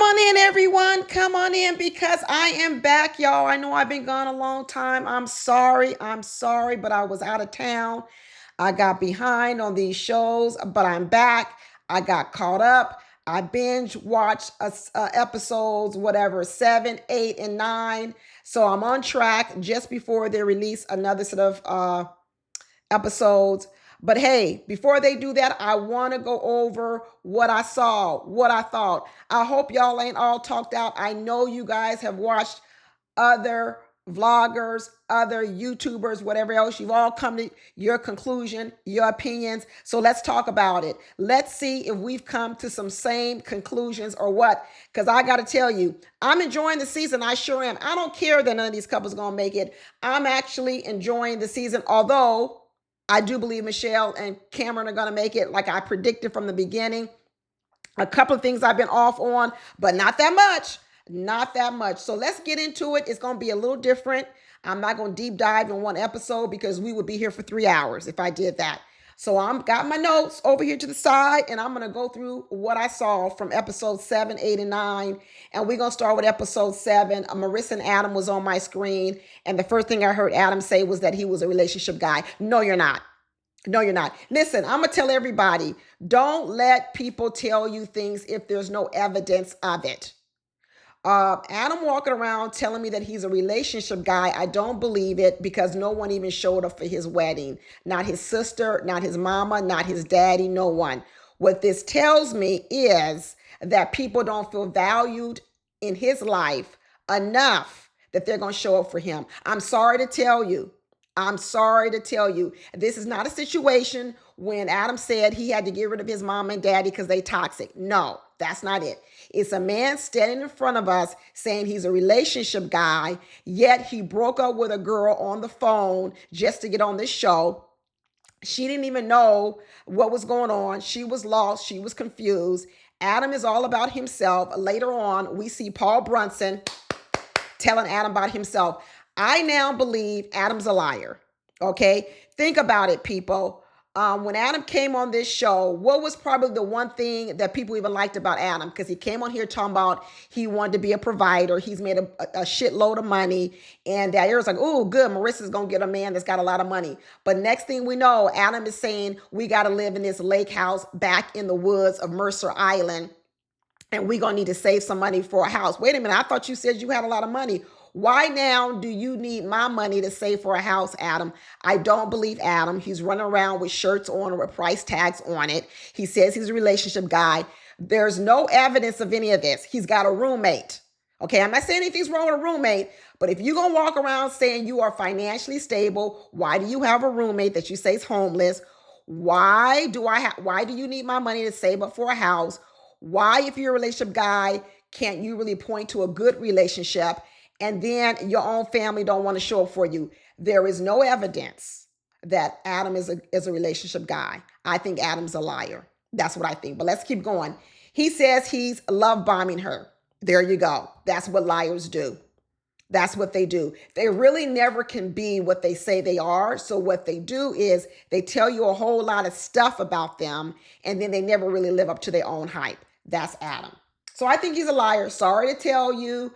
on in, everyone. Come on in because I am back, y'all. I know I've been gone a long time. I'm sorry. But I was out of town. I got behind on these shows, but I'm back. I got caught up. I binge watched episodes, whatever, 7, 8, and 9. So I'm on track just before they release another set of episodes. But hey, before they do that, I want to go over what I saw, what I thought. I hope y'all ain't all talked out. I know you guys have watched other vloggers, other YouTubers, whatever else. You've all come to your conclusion, your opinions. So let's talk about it. Let's see if we've come to some same conclusions or what. Because I got to tell you, I'm enjoying the season. I sure am. I don't care that none of these couples going to make it. I'm actually enjoying the season, although I do believe Michelle and Cameron are going to make it like I predicted from the beginning. A couple of things I've been off on, but not that much. Not that much. So let's get into it. It's going to be a little different. I'm not going to deep dive in one episode because we would be here for 3 hours if I did that. So I'm got my notes over here to the side, and I'm going to go through what I saw from episode 7, 8, and 9. And we're going to start with episode 7. Marissa and Adam was on my screen. And the first thing I heard Adam say was that he was a relationship guy. No, you're not. No, you're not. Listen, I'm going to tell everybody, don't let people tell you things if there's no evidence of it. Adam walking around telling me that he's a relationship guy. I don't believe it because no one even showed up for his wedding. Not his sister, not his mama, not his daddy, no one. What this tells me is that people don't feel valued in his life enough that they're going to show up for him. I'm sorry to tell you. This is not a situation when Adam said he had to get rid of his mom and daddy because they toxic. No, that's not it. It's a man standing in front of us saying he's a relationship guy, yet he broke up with a girl on the phone just to get on this show. She didn't even know what was going on. She was lost. She was confused. Adam is all about himself. Later on, we see Paul Brunson telling Adam about himself. I now believe Adam's a liar. Okay? Think about it, people. When Adam came on this show, what was probably the one thing that people even liked about Adam? Because he came on here talking about he wanted to be a provider. He's made a shitload of money. And that was like, oh, good. Marissa's going to get a man that's got a lot of money. But next thing we know, Adam is saying we got to live in this lake house back in the woods of Mercer Island. And we're going to need to save some money for a house. Wait a minute. I thought you said you had a lot of money. Why now do you need my money to save for a house, Adam? I don't believe Adam. He's running around with shirts on with price tags on it. He says he's a relationship guy. There's no evidence of any of this. He's got a roommate. Okay, I'm not saying anything's wrong with a roommate, but if you're going to walk around saying you are financially stable, why do you have a roommate that you say is homeless? Why do you need my money to save up for a house? Why, if you're a relationship guy, can't you really point to a good relationship? And then your own family don't want to show up for you. There is no evidence that Adam is a relationship guy. I think Adam's a liar. That's what I think. But let's keep going. He says he's love bombing her. There you go. That's what liars do. That's what they do. They really never can be what they say they are. So what they do is they tell you a whole lot of stuff about them, and then they never really live up to their own hype. That's Adam. So I think he's a liar. Sorry to tell you.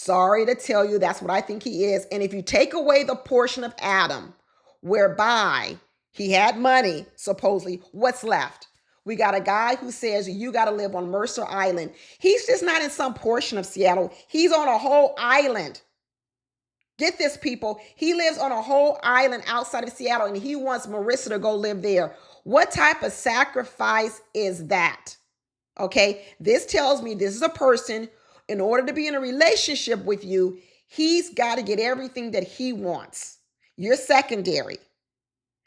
That's what I think he is. And if you take away the portion of Adam whereby he had money, supposedly, what's left? We got a guy who says you got to live on Mercer Island. He's just not in some portion of Seattle. He's on a whole island. Get this, people. He lives on a whole island outside of Seattle, and he wants Marissa to go live there. What type of sacrifice is that? Okay, this tells me this is a person, in order to be in a relationship with you, he's got to get everything that he wants. You're secondary.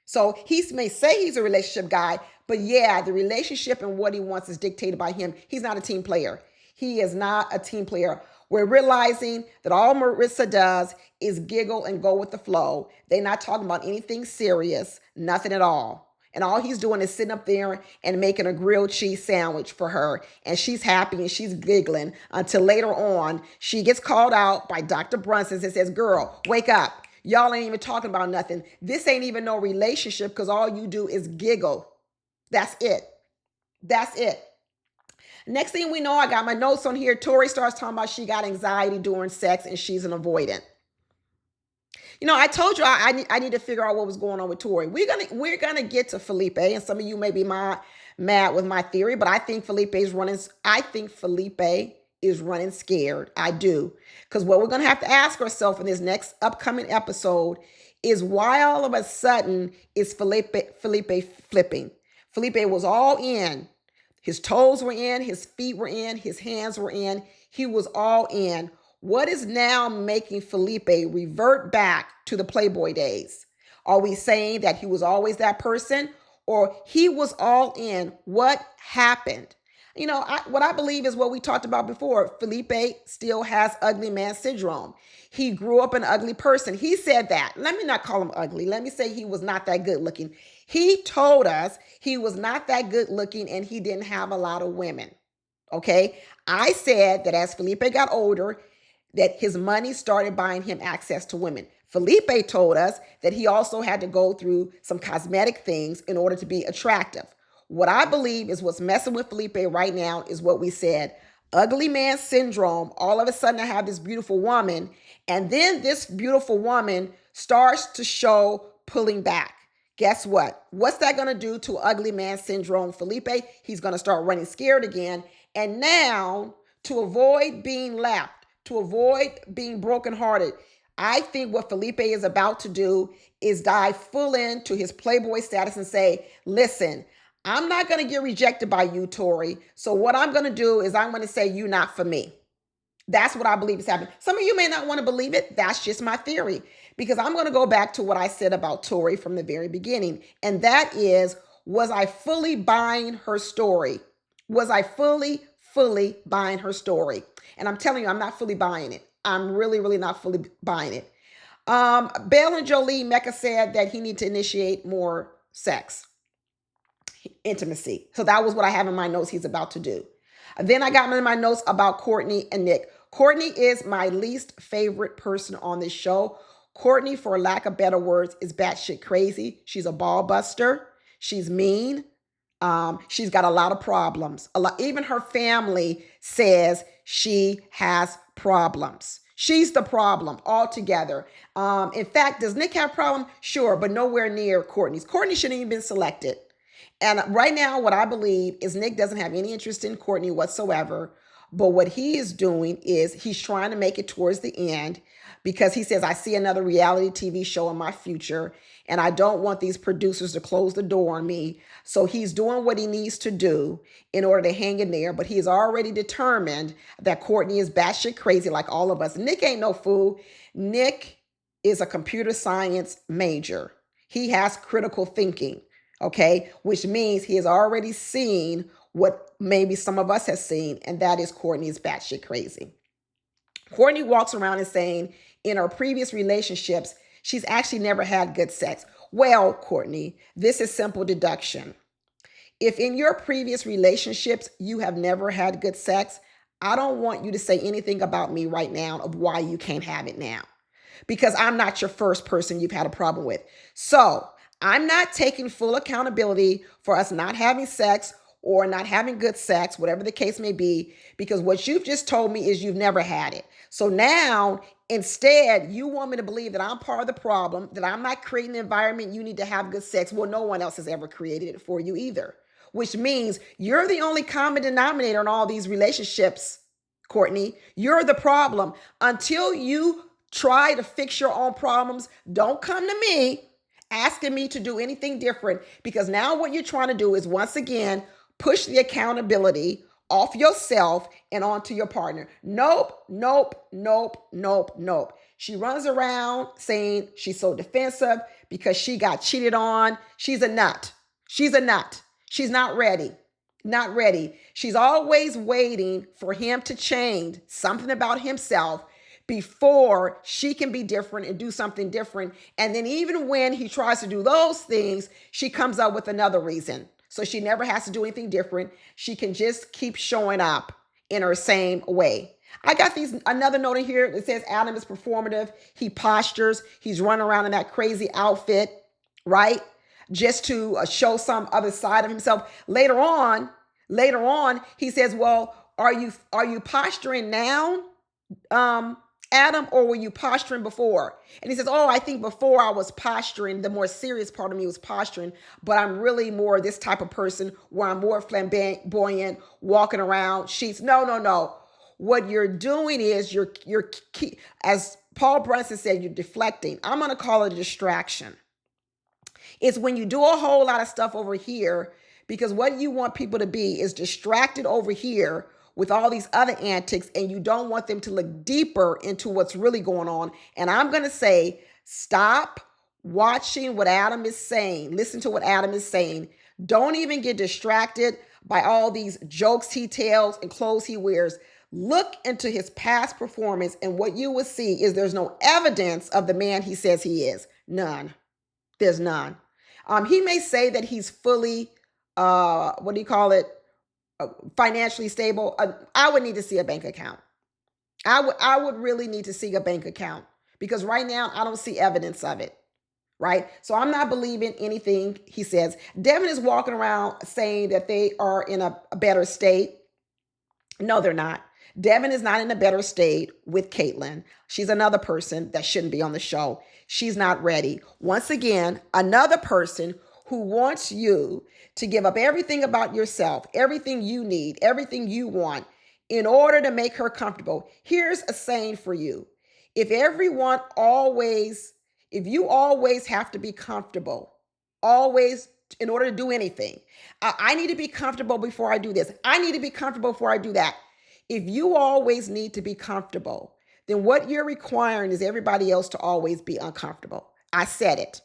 So he may say he's a relationship guy, but yeah, the relationship and what he wants is dictated by him. He's not a team player. He is not a team player. We're realizing that all Marissa does is giggle and go with the flow. They're not talking about anything serious, nothing at all. And all he's doing is sitting up there and making a grilled cheese sandwich for her. And she's happy and she's giggling until later on, she gets called out by Dr. Brunson and says, girl, wake up. Y'all ain't even talking about nothing. This ain't even no relationship because all you do is giggle. That's it. Next thing we know, I got my notes on here. Tori starts talking about she got anxiety during sex and she's an avoidant. I told you I need to figure out what was going on with Tori. We're gonna get to Felipe, and some of you may be mad with my theory, but I think Felipe is running scared. I do, because what we're gonna have to ask ourselves in this next upcoming episode is why all of a sudden is Felipe flipping. Felipe was all in. His toes were in, his feet were in, his hands were in. He was all in. What is now making Felipe revert back to the Playboy days? Are we saying that he was always that person, or he was all in? What happened? What I believe is what we talked about before. Felipe still has ugly man syndrome. He grew up an ugly person. He said that. Let me not call him ugly. Let me say he was not that good looking. He told us he was not that good looking and he didn't have a lot of women. Okay. I said that as Felipe got older, that his money started buying him access to women. Felipe told us that he also had to go through some cosmetic things in order to be attractive. What I believe is what's messing with Felipe right now is what we said. Ugly man syndrome. All of a sudden I have this beautiful woman, and then this beautiful woman starts to show pulling back. Guess what? What's that going to do to ugly man syndrome, Felipe? He's going to start running scared again. And now, to avoid being left, to avoid being brokenhearted, I think what Felipe is about to do is dive full into his Playboy status and say, listen, I'm not going to get rejected by you, Tori. So what I'm going to do is I'm going to say you're not for me. That's what I believe is happening. Some of you may not want to believe it. That's just my theory, because I'm going to go back to what I said about Tori from the very beginning. And that is, was I fully buying her story? Was I fully buying her story? And I'm telling you, I'm not fully buying it. I'm really, really not fully buying it. Belle and Jolie, Mecca said that he needed to initiate more sex, intimacy. So that was what I have in my notes he's about to do. Then I got in my notes about Courtney and Nick. Courtney is my least favorite person on this show. Courtney, for lack of better words, is batshit crazy. She's a ball buster. She's mean. She's got a lot of problems. Even her family says she has problems. She's the problem altogether. In fact, does Nick have a problem? Sure, but nowhere near Courtney's. Courtney shouldn't even been selected. And right now, what I believe is Nick doesn't have any interest in Courtney whatsoever. But what he is doing is he's trying to make it towards the end, because he says, I see another reality TV show in my future, and I don't want these producers to close the door on me. So he's doing what he needs to do in order to hang in there. But he is already determined that Courtney is batshit crazy like all of us. Nick ain't no fool. Nick is a computer science major. He has critical thinking, okay, which means he has already seen what maybe some of us have seen, and that is Courtney is batshit crazy. Courtney walks around and saying in her previous relationships, she's actually never had good sex. Well, Courtney, this is simple deduction. If in your previous relationships you have never had good sex, I don't want you to say anything about me right now of why you can't have it now, because I'm not your first person you've had a problem with. So I'm not taking full accountability for us not having sex or not having good sex, whatever the case may be, because what you've just told me is you've never had it. So now, instead, you want me to believe that I'm part of the problem, that I'm not creating the environment you need to have good sex. Well, no one else has ever created it for you either, which means you're the only common denominator in all these relationships, Courtney. You're the problem. Until you try to fix your own problems, don't come to me asking me to do anything different, because now what you're trying to do is, once again, push the accountability off yourself and onto your partner. Nope. She runs around saying she's so defensive because she got cheated on. She's a nut. She's not ready. Not ready. She's always waiting for him to change something about himself before she can be different and do something different. And then even when he tries to do those things, she comes up with another reason. So she never has to do anything different. She can just keep showing up in her same way. I got another note in here that says Adam is performative. He postures. He's running around in that crazy outfit, right? Just to show some other side of himself. Later on, Later on, he says, well, are you posturing now, Adam, or were you posturing before? And he says, oh, I think before I was posturing. The more serious part of me was posturing, but I'm really more this type of person where I'm more flamboyant, walking around sheets. No, no, no. What you're doing is as Paul Brunson said, you're deflecting. I'm going to call it a distraction. It's when you do a whole lot of stuff over here, because what you want people to be is distracted over here with all these other antics, and you don't want them to look deeper into what's really going on. And I'm going to say, stop watching what Adam is saying. Listen to what Adam is saying. Don't even get distracted by all these jokes he tells and clothes he wears. Look into his past performance, and what you will see is there's no evidence of the man he says he is. None. There's none. He may say that he's fully, what do you call it, financially stable. I would need to see a bank account. I would really need to see a bank account, because right now I don't see evidence of it. Right? So I'm not believing anything he says. Devin is walking around saying that they are in a better state. No, they're not. Devin is not in a better state with Caitlyn. She's another person that shouldn't be on the show. She's not ready. Once again, another person who wants you to give up everything about yourself, everything you need, everything you want in order to make her comfortable. Here's a saying for you. If you always have to be comfortable, always in order to do anything, I need to be comfortable before I do this. I need to be comfortable before I do that. If you always need to be comfortable, then what you're requiring is everybody else to always be uncomfortable. I said it.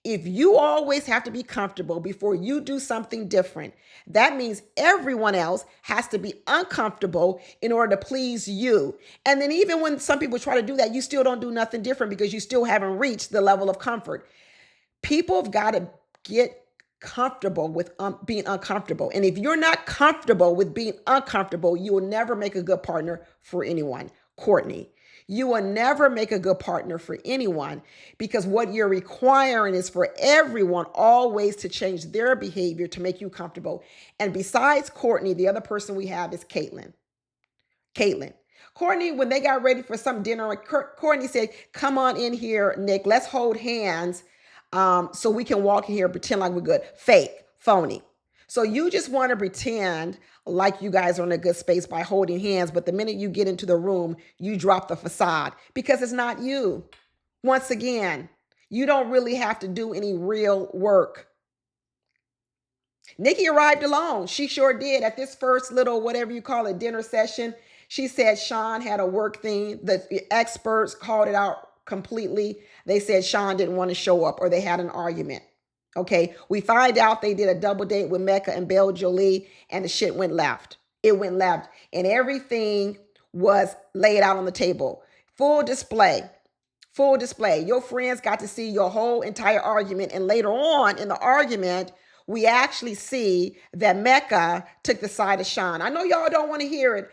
If you always have to be comfortable before you do something different, that means everyone else has to be uncomfortable in order to please you. And then even when some people try to do that, you still don't do nothing different because you still haven't reached the level of comfort. People have got to get comfortable with being uncomfortable. And if you're not comfortable with being uncomfortable, you will never make a good partner for anyone. Courtney, you will never make a good partner for anyone, because what you're requiring is for everyone always to change their behavior to make you comfortable. And besides Courtney, the other person we have is Caitlyn. Courtney, when they got ready for some dinner, Courtney said, come on in here, Nick, let's hold hands. So we can walk in here and pretend like we're good. Fake, phony. So you just want to pretend like you guys are in a good space by holding hands, but the minute you get into the room, you drop the facade because it's not you. Once again, you don't really have to do any real work. Nikki arrived alone. She sure did. At this first little, whatever you call it, dinner session, she said Shawn had a work thing. The experts called it out completely. They said Shawn didn't want to show up, or they had an argument. Okay, we find out they did a double date with Mecca and Belle Jolie, and the shit went left. It went left, and everything was laid out on the table. Full display. Your friends got to see your whole entire argument, and later on in the argument, we actually see that Mecca took the side of Shawn. I know y'all don't want to hear it.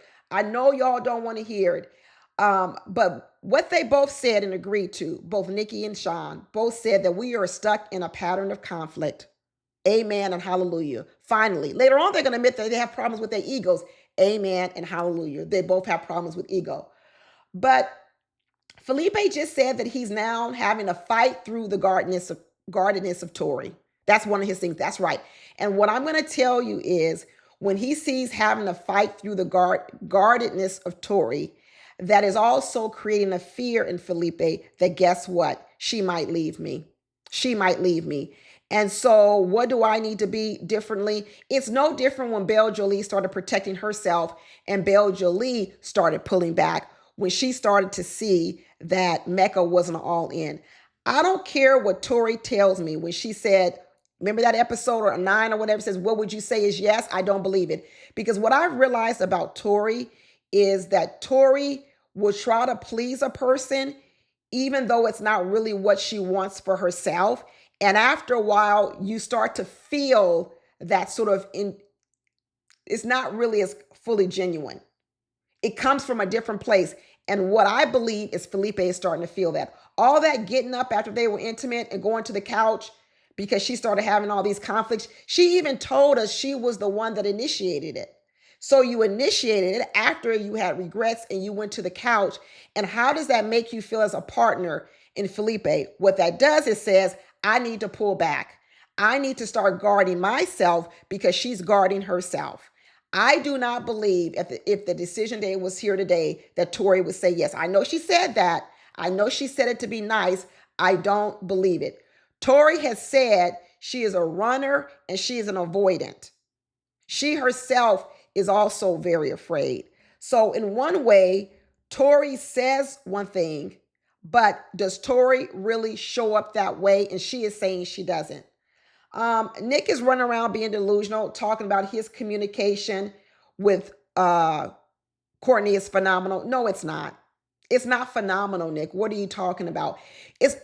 But what they both said and agreed to, both Nikki and Shawn, both said that we are stuck in a pattern of conflict. Amen and hallelujah. Finally, later on, they're going to admit that they have problems with their egos. Amen and hallelujah. They both have problems with ego. But Felipe just said that he's now having a fight through the guardedness of Tori. That's one of his things. That's right. And what I'm going to tell you is when he sees having a fight through the guardedness of Tori, that is also creating a fear in Felipe that guess what? She might leave me. And so what do I need to be differently? It's no different when Belle Jolie started protecting herself and Belle Jolie started pulling back when she started to see that Mecca wasn't all in. I don't care what Tori tells me when she said, remember that episode or 9 or whatever says, what would you say is yes? I don't believe it. Because what I've realized about Tori is that Tori will try to please a person, even though it's not really what she wants for herself. And after a while, you start to feel that sort of it's not really as fully genuine. It comes from a different place. And what I believe is Felipe is starting to feel that. All that getting up after they were intimate and going to the couch because she started having all these conflicts. She even told us she was the one that initiated it. So you initiated it after you had regrets and you went to the couch. And how does that make you feel as a partner in Felipe? What that does is says, I need to pull back. I need to start guarding myself because she's guarding herself. I do not believe if the decision day was here today that Tori would say yes. I know she said that. I know she said it to be nice. I don't believe it. Tori has said she is a runner and she is an avoidant. She herself is also very afraid. So in one way, Tori says one thing, but does Tori really show up that way? And she is saying she doesn't. Nick is running around being delusional, talking about his communication with Courtney is phenomenal. No, it's not. It's not phenomenal, Nick. What are you talking about? It's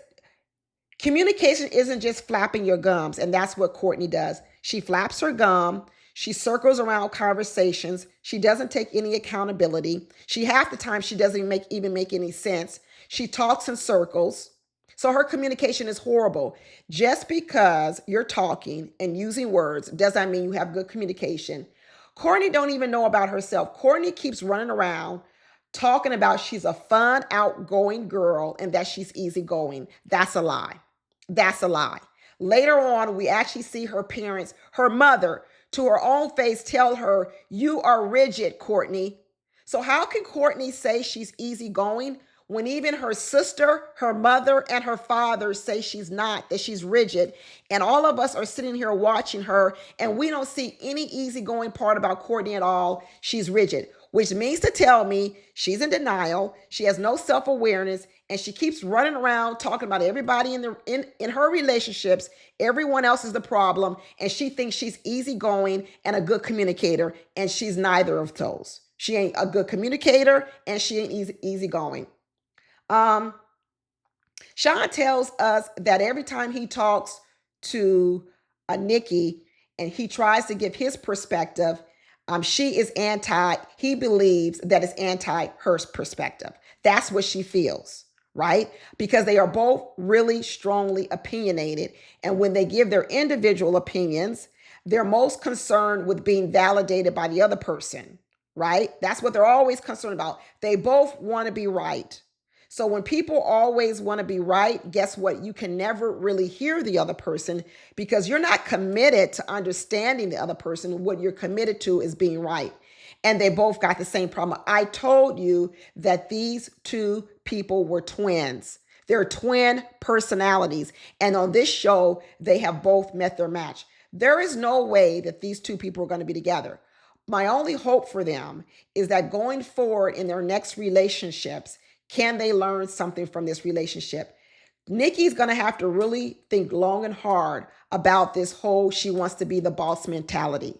communication isn't just flapping your gums, and that's what Courtney does. She flaps her gum. She circles around conversations. She doesn't take any accountability. Half the time she doesn't even make any sense. She talks in circles. So her communication is horrible. Just because you're talking and using words doesn't mean you have good communication. Courtney don't even know about herself. Courtney keeps running around talking about she's a fun, outgoing girl and that she's easygoing. That's a lie. That's a lie. Later on, we actually see her parents, her mother, to her own face tell her, you are rigid, Courtney. So how can Courtney say she's easygoing when even her sister, her mother, and her father say she's not, that she's rigid? And all of us are sitting here watching her, and we don't see any easygoing part about Courtney at all. She's rigid, which means to tell me she's in denial. She has no self-awareness, and she keeps running around talking about everybody in her relationships. Everyone else is the problem, and she thinks she's easygoing and a good communicator, and she's neither of those. She ain't a good communicator, and she ain't easygoing. Shawn tells us that every time he talks to Nikki and he tries to give his perspective, she is he believes that it's anti her perspective. That's what she feels, right? Because they are both really strongly opinionated. And when they give their individual opinions, they're most concerned with being validated by the other person, right? That's what they're always concerned about. They both want to be right. So when people always want to be right, guess what? You can never really hear the other person because you're not committed to understanding the other person. What you're committed to is being right. And they both got the same problem. I told you that these two people were twins. They're twin personalities. And on this show, they have both met their match. There is no way that these two people are going to be together. My only hope for them is that going forward in their next relationships, can they learn something from this relationship? Nikki's going to have to really think long and hard about this whole she wants to be the boss mentality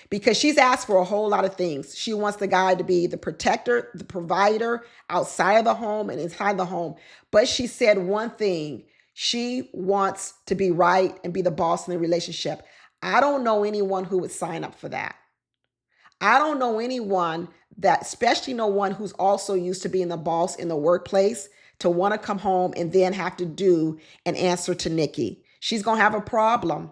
because she's asked for a whole lot of things. She wants the guy to be the protector, the provider outside of the home and inside the home. But she said one thing. She wants to be right and be the boss in the relationship. I don't know anyone who would sign up for that. I don't know anyone that, especially no one who's also used to being the boss in the workplace, to want to come home and then have to do an answer to Nikki. She's going to have a problem.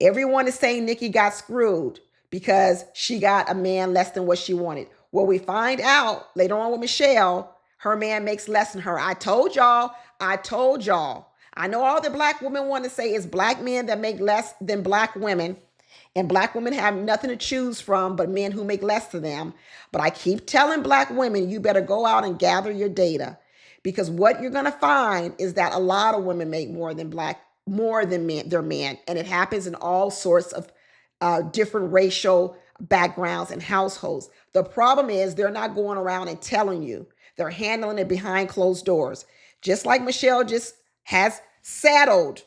Everyone is saying Nikki got screwed because she got a man less than what she wanted. Well, we find out later on with Michelle, her man makes less than her. I told y'all. I know all the black women want to say it's black men that make less than black women. And black women have nothing to choose from but men who make less than them. But I keep telling black women, you better go out and gather your data. Because what you're going to find is that a lot of women make more than their man. And it happens in all sorts of different racial backgrounds and households. The problem is they're not going around and telling you. They're handling it behind closed doors. Just like Michelle just has settled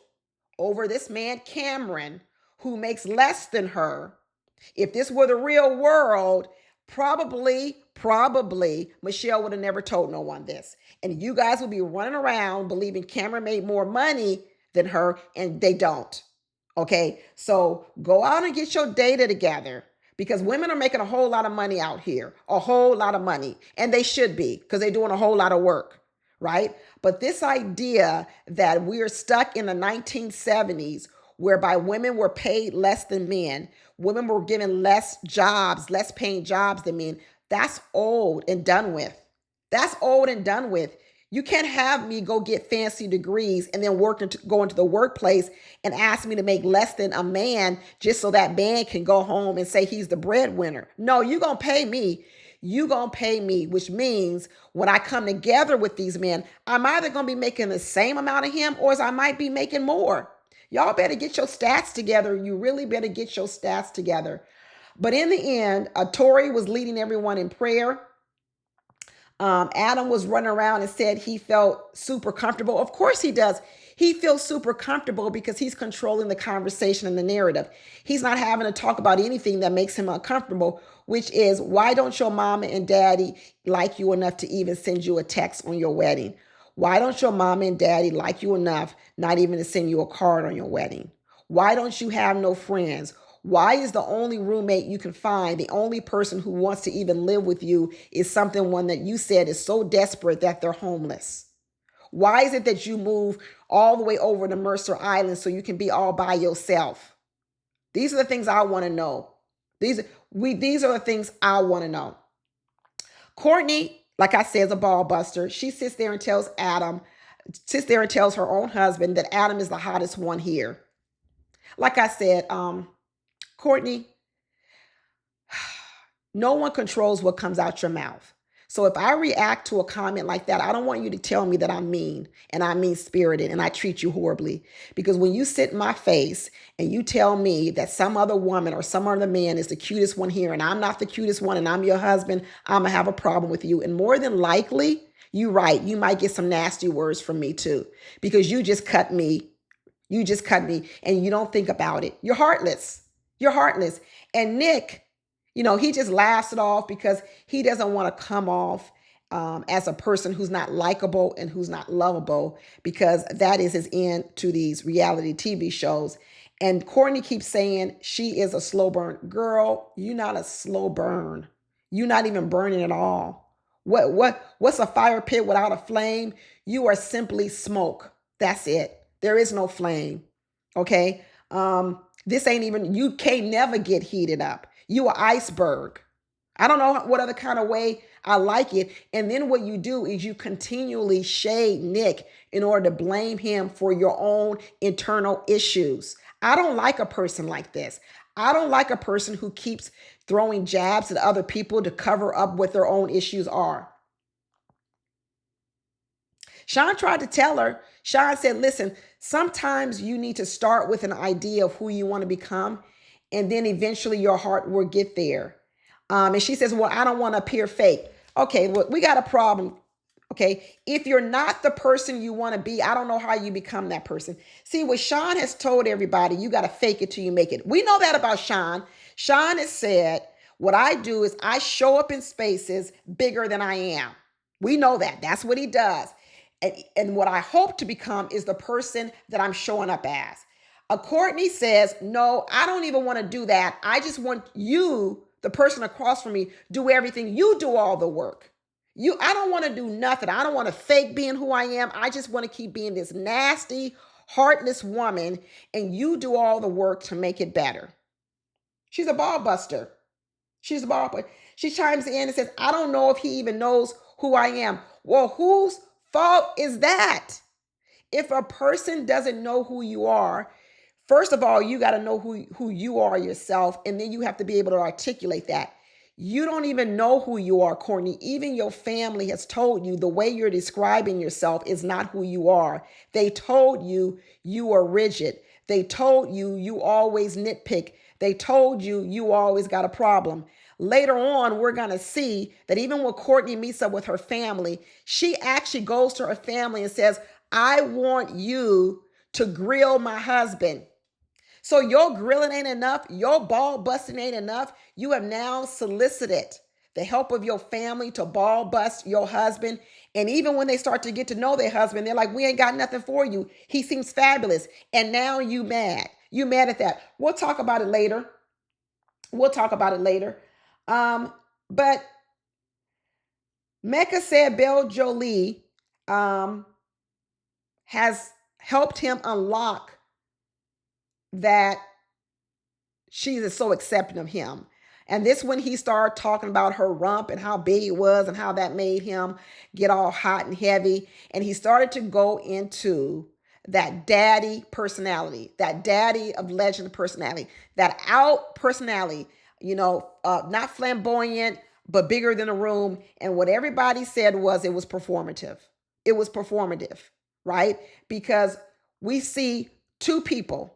over this man, Cameron, who makes less than her. If this were the real world, probably Michelle would have never told no one this. And you guys would be running around believing Cameron made more money than her, and they don't. Okay, so go out and get your data together because women are making a whole lot of money out here, a whole lot of money. And they should be because they're doing a whole lot of work, right? But this idea that we are stuck in the 1970s whereby women were paid less than men, women were given less jobs, less paying jobs than men, that's old and done with. That's old and done with. You can't have me go get fancy degrees and then go into the workplace and ask me to make less than a man just so that man can go home and say he's the breadwinner. No, you're going to pay me. You going to pay me, which means when I come together with these men, I'm either going to be making the same amount of him or I might be making more. Y'all better get your stats together. You really better get your stats together. But in the end, Tori was leading everyone in prayer. Adam was running around and said he felt super comfortable. Of course he does. He feels super comfortable because he's controlling the conversation and the narrative. He's not having to talk about anything that makes him uncomfortable, which is, why don't your mama and daddy like you enough to even send you a text on your wedding? Why don't your mama and daddy like you enough not even to send you a card on your wedding? Why don't you have no friends? Why is the only roommate you can find, the only person who wants to even live with you, is one that you said is so desperate that they're homeless? Why is it that you move all the way over to Mercer Island so you can be all by yourself? These are the things I want to know. These are the things I want to know. Courtney, like I said, is a ball buster. She sits there and tells her own husband that Adam is the hottest one here. Like I said, Courtney, no one controls what comes out your mouth. So if I react to a comment like that, I don't want you to tell me that I'm mean and I'm mean-spirited and I treat you horribly. Because when you sit in my face and you tell me that some other woman or some other man is the cutest one here and I'm not the cutest one and I'm your husband, I'm going to have a problem with you. And more than likely, you're right, you might get some nasty words from me too, because you just cut me. You just cut me and you don't think about it. You're heartless. You're heartless. And Nick, he just laughs it off because he doesn't want to come off as a person who's not likable and who's not lovable, because that is his end to these reality TV shows. And Courtney keeps saying she is a slow burn. Girl, you're not a slow burn. You're not even burning at all. What's a fire pit without a flame? You are simply smoke. That's it. There is no flame. Okay? This ain't even, you can't never get heated up. You an iceberg. I don't know what other kind of way I like it. And then what you do is you continually shade Nick in order to blame him for your own internal issues. I don't like a person like this. I don't like a person who keeps throwing jabs at other people to cover up what their own issues are. Shawn tried to tell her. Shawn said, listen, sometimes you need to start with an idea of who you want to become, and then eventually your heart will get there. And she says, well, I don't want to appear fake. Okay, well, we got a problem. Okay, if you're not the person you want to be, I don't know how you become that person. See, what Shawn has told everybody, you got to fake it till you make it. We know that about Shawn. Shawn has said, what I do is I show up in spaces bigger than I am. We know that. That's what he does. And what I hope to become is the person that I'm showing up as. Courtney says, no, I don't even want to do that. I just want you, the person across from me, do everything. You do all the work. I don't want to do nothing. I don't want to fake being who I am. I just want to keep being this nasty, heartless woman, and you do all the work to make it better. She's a ball buster. She's a ball buster. She chimes in and says, I don't know if he even knows who I am. Well, whose fault is that? If a person doesn't know who you are, first of all, you got to know who you are yourself, and then you have to be able to articulate that. You don't even know who you are, Courtney. Even your family has told you the way you're describing yourself is not who you are. They told you you are rigid. They told you you always nitpick. They told you you always got a problem. Later on, we're going to see that even when Courtney meets up with her family, she actually goes to her family and says, I want you to grill my husband. So your grilling ain't enough. Your ball busting ain't enough. You have now solicited the help of your family to ball bust your husband. And even when they start to get to know their husband, they're like, we ain't got nothing for you. He seems fabulous. And now you mad. You mad at that. We'll talk about it later. But Mecca said Belle Jolie um, has helped him unlock that she is so accepting of him. And this when he started talking about her rump and how big it was and how that made him get all hot and heavy. And he started to go into that daddy personality, that daddy of legend personality, that out personality, not flamboyant, but bigger than a room. And what everybody said was it was performative. It was performative, right? Because we see two people.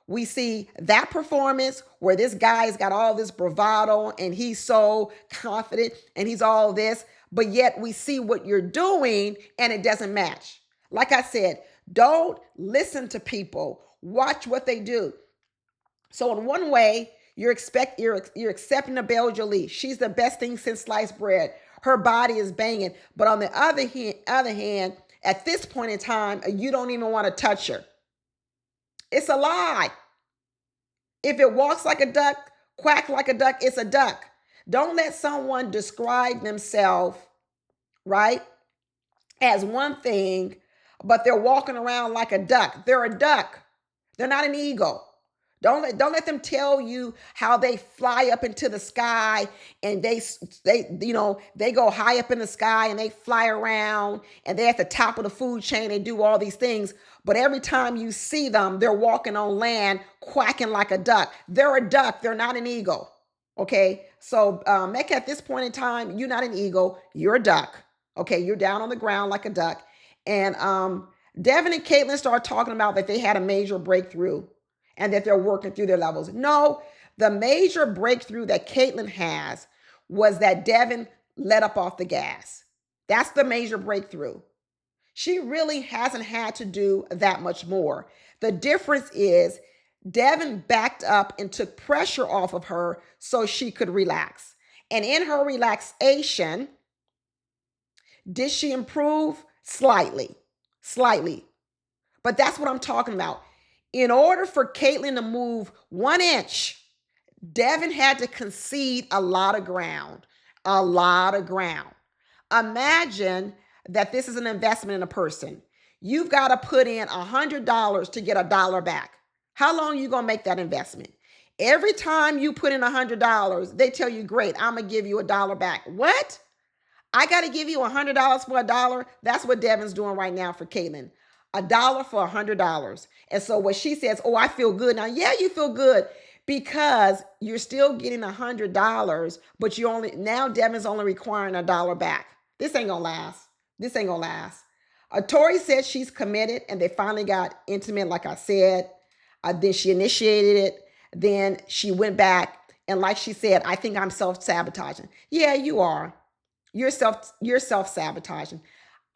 We see that performance where this guy's got all this bravado and he's so confident and he's all this, but yet we see what you're doing and it doesn't match. Like I said, don't listen to people. Watch what they do. So in one way, you're accepting a Belle Jolie. She's the best thing since sliced bread. Her body is banging. But on the other hand, at this point in time, you don't even want to touch her. It's a lie. If it walks like a duck, quack like a duck, it's a duck. Don't let someone describe themselves, right, as one thing, but they're walking around like a duck. They're a duck. They're not an eagle. Don't let them tell you how they fly up into the sky and they go high up in the sky and they fly around and they're at the top of the food chain and do all these things. But every time you see them, they're walking on land, quacking like a duck. They're a duck. They're not an eagle. Okay. So Mecca, at this point in time, you're not an eagle. You're a duck. Okay. You're down on the ground like a duck. And Devin and Caitlin started talking about that they had a major breakthrough and that they're working through their levels. No, the major breakthrough that Caitlin has was that Devin let up off the gas. That's the major breakthrough. She really hasn't had to do that much more. The difference is Devin backed up and took pressure off of her so she could relax. And in her relaxation, did she improve? Slightly. But that's what I'm talking about. In order for Caitlin to move 1 inch, Devin had to concede a lot of ground. Imagine that this is an investment in a person. You've got to put in $100 to get $1 back. How long are you going to make that investment? Every time you put in $100, they tell you, great, I'm going to give you $1 back. What? I got to give you $100 for $1? That's what Devin's doing right now for Caitlin. $1 for $100. And so what she says, oh, I feel good. Now, yeah, you feel good because you're still getting $100, but now Devin's only requiring $1 back. This ain't gonna last. Tori said she's committed and they finally got intimate, like I said. Then she initiated it. Then she went back. And like she said, I think I'm self-sabotaging. Yeah, you are. You're self-sabotaging.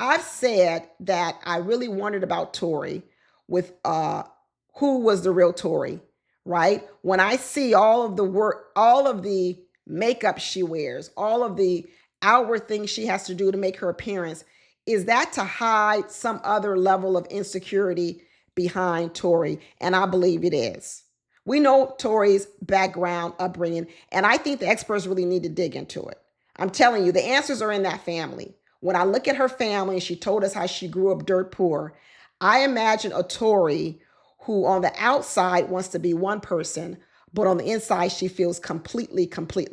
I've said that I really wondered about Tori with who was the real Tori, right? When I see all of the work, all of the makeup she wears, all of the outward things she has to do to make her appearance, is that to hide some other level of insecurity behind Tori? And I believe it is. We know Tori's background, upbringing, and I think the experts really need to dig into it. I'm telling you, the answers are in that family. When I look at her family and she told us how she grew up dirt poor, I imagine a Tori who on the outside wants to be one person, but on the inside, she feels completely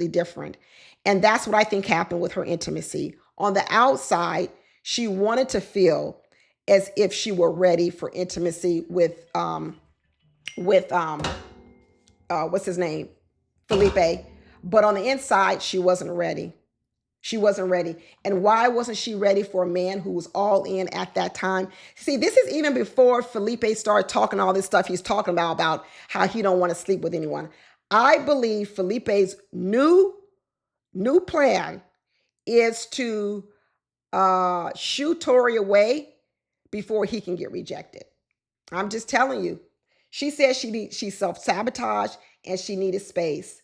different. And that's what I think happened with her intimacy. On the outside, she wanted to feel as if she were ready for intimacy with what's his name? Felipe. But on the inside, she wasn't ready. And why wasn't she ready for a man who was all in at that time? See, this is even before Felipe started talking all this stuff he's talking about how he don't want to sleep with anyone. I believe Felipe's new plan is to shoo Tori away before he can get rejected. I'm just telling you. She said she self-sabotaged and she needed space.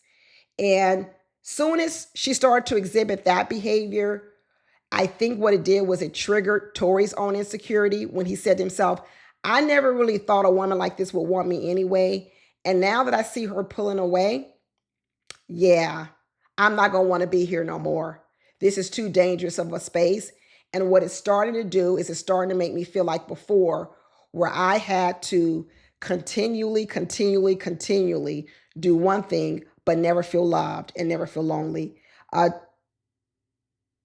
And soon as she started to exhibit that behavior, I think what it did was it triggered Tori's own insecurity when he said to himself, I never really thought a woman like this would want me anyway. And now that I see her pulling away, yeah, I'm not going to want to be here no more. This is too dangerous of a space. And what it's starting to do is it's starting to make me feel like before, where I had to continually do one thing, but never feel loved and never feel lonely. Uh,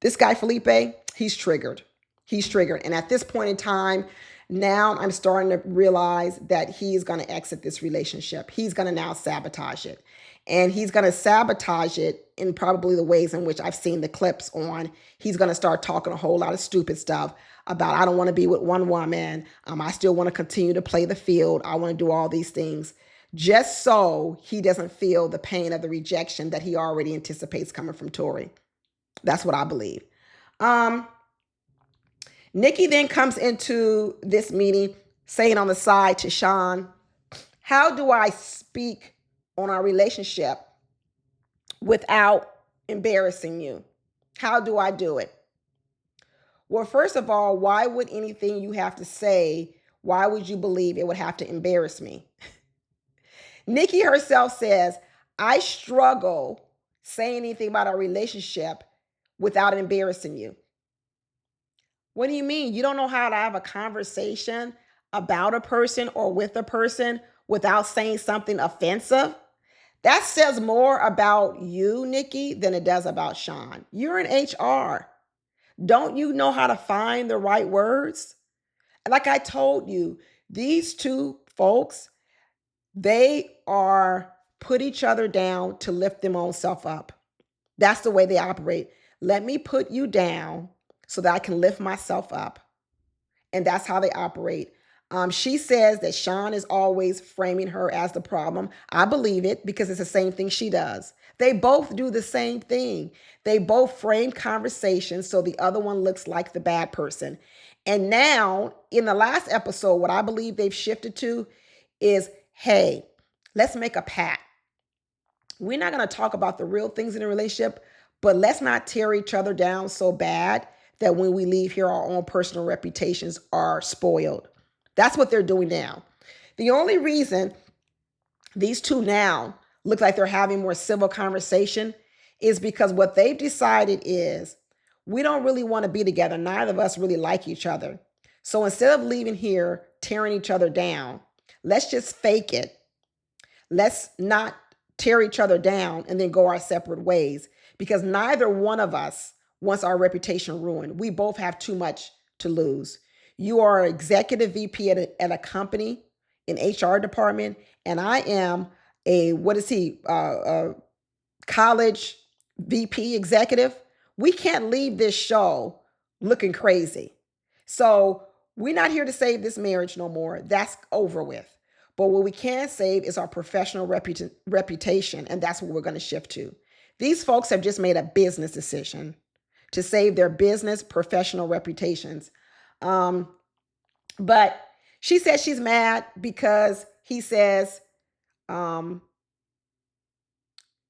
this guy, Felipe, he's triggered. He's triggered. And at this point in time, now I'm starting to realize that he's going to exit this relationship. He's going to now sabotage it. And he's going to sabotage it in probably the ways in which I've seen the clips on. He's going to start talking a whole lot of stupid stuff about, I don't want to be with one woman. I still want to continue to play the field. I want to do all these things just so he doesn't feel the pain of the rejection that he already anticipates coming from Tori. That's what I believe. Nikki then comes into this meeting saying on the side to Shawn, how do I speak on our relationship without embarrassing you? How do I do it? Well, first of all, why would anything you have to say, why would you believe it would have to embarrass me? Nikki herself says, I struggle saying anything about our relationship without embarrassing you. What do you mean? You don't know how to have a conversation about a person or with a person without saying something offensive? That says more about you, Nikki, than it does about Shawn. You're in HR. Don't you know how to find the right words? Like I told you, these two folks, they are put each other down to lift them own self up. That's the way they operate. Let me put you down so that I can lift myself up. And that's how they operate. She says that Shawn is always framing her as the problem. I believe it because it's the same thing she does. They both do the same thing. They both frame conversations so the other one looks like the bad person. And now, in the last episode, what I believe they've shifted to is, hey, let's make a pact. We're not going to talk about the real things in a relationship, but let's not tear each other down so bad that when we leave here, our own personal reputations are spoiled. That's what they're doing now. The only reason these two now look like they're having more civil conversation is because what they've decided is we don't really want to be together. Neither of us really like each other. So instead of leaving here tearing each other down, let's just fake it. Let's not tear each other down and then go our separate ways, because neither one of us wants our reputation ruined. We both have too much to lose. You are an executive VP at a company in HR department, and I am a college VP executive. We can't leave this show looking crazy. So we're not here to save this marriage no more. That's over with. But what we can save is our professional reputation, and that's what we're going to shift to. These folks have just made a business decision to save their business professional reputations. But she says she's mad because he says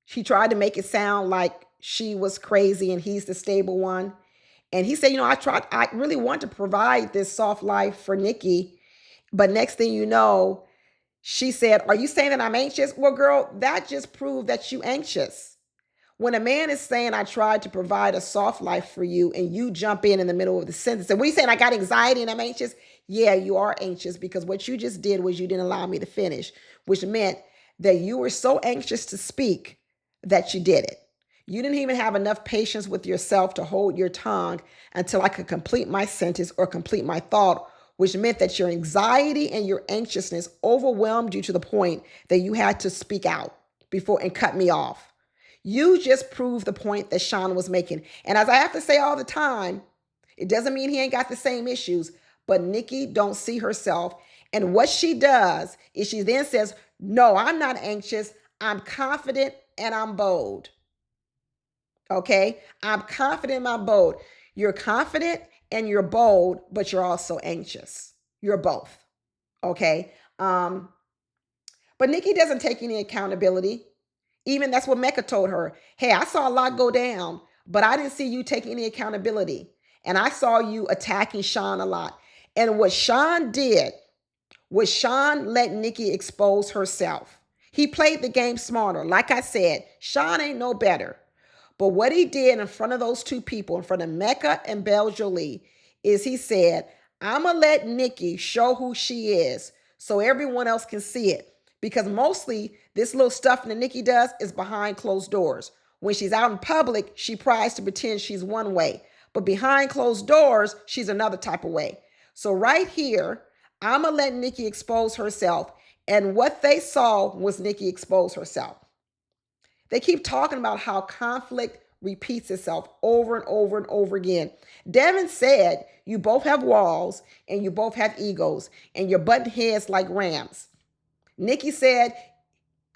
she tried to make it sound like she was crazy and he's the stable one. And he said, I really want to provide this soft life for Nikki. But next thing you know, she said, are you saying that I'm anxious? Well, girl, that just proved that you anxious. When a man is saying, I tried to provide a soft life for you, and you jump in the middle of the sentence, and what are you saying? I got anxiety and I'm anxious? Yeah, you are anxious because what you just did was you didn't allow me to finish, which meant that you were so anxious to speak that you did it. You didn't even have enough patience with yourself to hold your tongue until I could complete my sentence or complete my thought, which meant that your anxiety and your anxiousness overwhelmed you to the point that you had to speak out before and cut me off. You just proved the point that Shawn was making. And as I have to say all the time, it doesn't mean he ain't got the same issues, but Nikki don't see herself. And what she does is she then says, no, I'm not anxious. I'm confident and I'm bold. Okay? I'm confident and I'm bold. You're confident and you're bold, but you're also anxious. You're both. Okay? But Nikki doesn't take any accountability. Even that's what Mecca told her. Hey, I saw a lot go down, but I didn't see you taking any accountability. And I saw you attacking Shawn a lot. And what Shawn did was Shawn let Nikki expose herself. He played the game smarter. Like I said, Shawn ain't no better. But what he did in front of those two people, in front of Mecca and Jolie, is he said, I'm going to let Nikki show who she is so everyone else can see it. Because mostly this little stuff that Nikki does is behind closed doors. When she's out in public, she tries to pretend she's one way. But behind closed doors, she's another type of way. So right here, I'm going to let Nikki expose herself. And what they saw was Nikki expose herself. They keep talking about how conflict repeats itself over and over and over again. Devin said, you both have walls and you both have egos and you're butting heads like rams. Nikki said,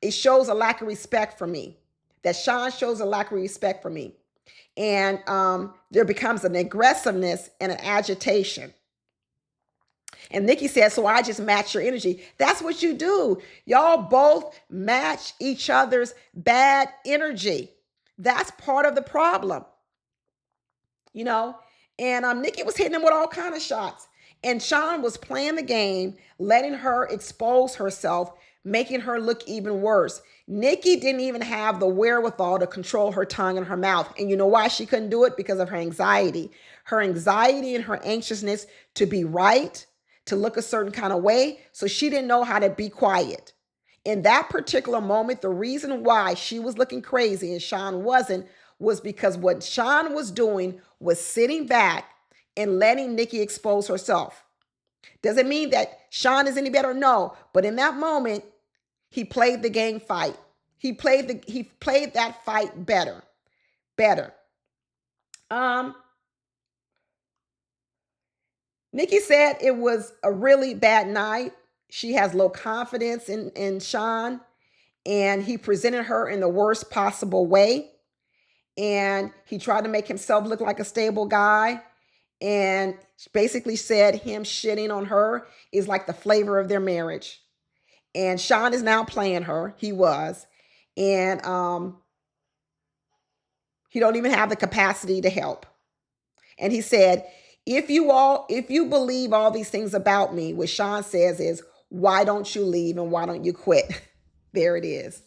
it shows a lack of respect for me. That Shawn shows a lack of respect for me. And there becomes an aggressiveness and an agitation. And Nikki said, so I just match your energy. That's what you do. Y'all both match each other's bad energy. That's part of the problem, you know? And Nikki was hitting him with all kind of shots. And Shawn was playing the game, letting her expose herself, making her look even worse. Nikki didn't even have the wherewithal to control her tongue and her mouth. And you know why she couldn't do it? Because of her anxiety. Her anxiety and her anxiousness to be right, to look a certain kind of way. So she didn't know how to be quiet. In that particular moment, the reason why she was looking crazy and Shawn wasn't was because what Shawn was doing was sitting back and letting Nikki expose herself. Doesn't mean that Shawn is any better, no. But in that moment, he played the game fight. He played that fight better. Nikki said it was a really bad night. She has low confidence in Shawn, and he presented her in the worst possible way. And he tried to make himself look like a stable guy, and basically said him shitting on her is like the flavor of their marriage. And Shawn is now playing her. He was. And he don't even have the capacity to help. And he said, if you believe all these things about me, what Shawn says is, why don't you leave and why don't you quit? There it is.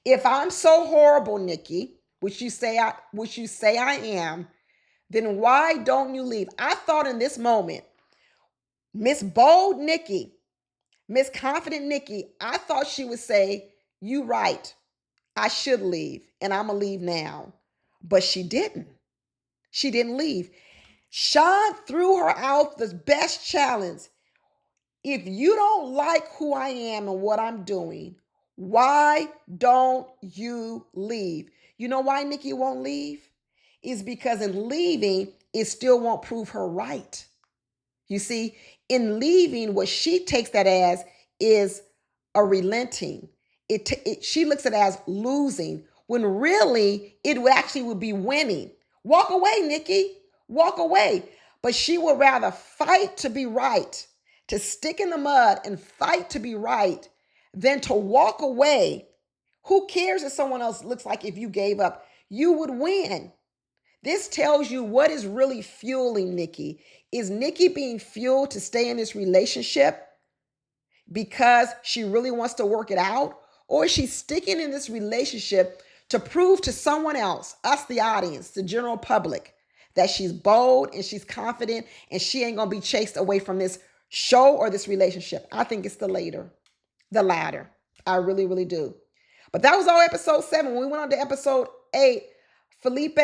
If I'm so horrible, Nikki, which you say I am, then why don't you leave? I thought in this moment, Miss Bold Nikki, Miss Confident Nikki, I thought she would say, you right, I should leave and I'm gonna leave now. But she didn't. She didn't leave. Shawn threw her out the best challenge. If you don't like who I am and what I'm doing, why don't you leave? You know why Nikki won't leave? Is because in leaving, it still won't prove her right. You see, in leaving, what she takes that as is a relenting. She looks at it as losing, when really it would be winning. Walk away, Nikki. Walk away. But she would rather fight to be right, to stick in the mud and fight to be right, than to walk away. Who cares if someone else looks like if you gave up? You would win. This tells you what is really fueling Nikki. Is Nikki being fueled to stay in this relationship because she really wants to work it out? Or is she sticking in this relationship to prove to someone else, us, the audience, the general public, that she's bold and she's confident and she ain't going to be chased away from this show or this relationship? I think it's the latter. I really, really do. But that was all episode 7. When we went on to episode 8, Felipe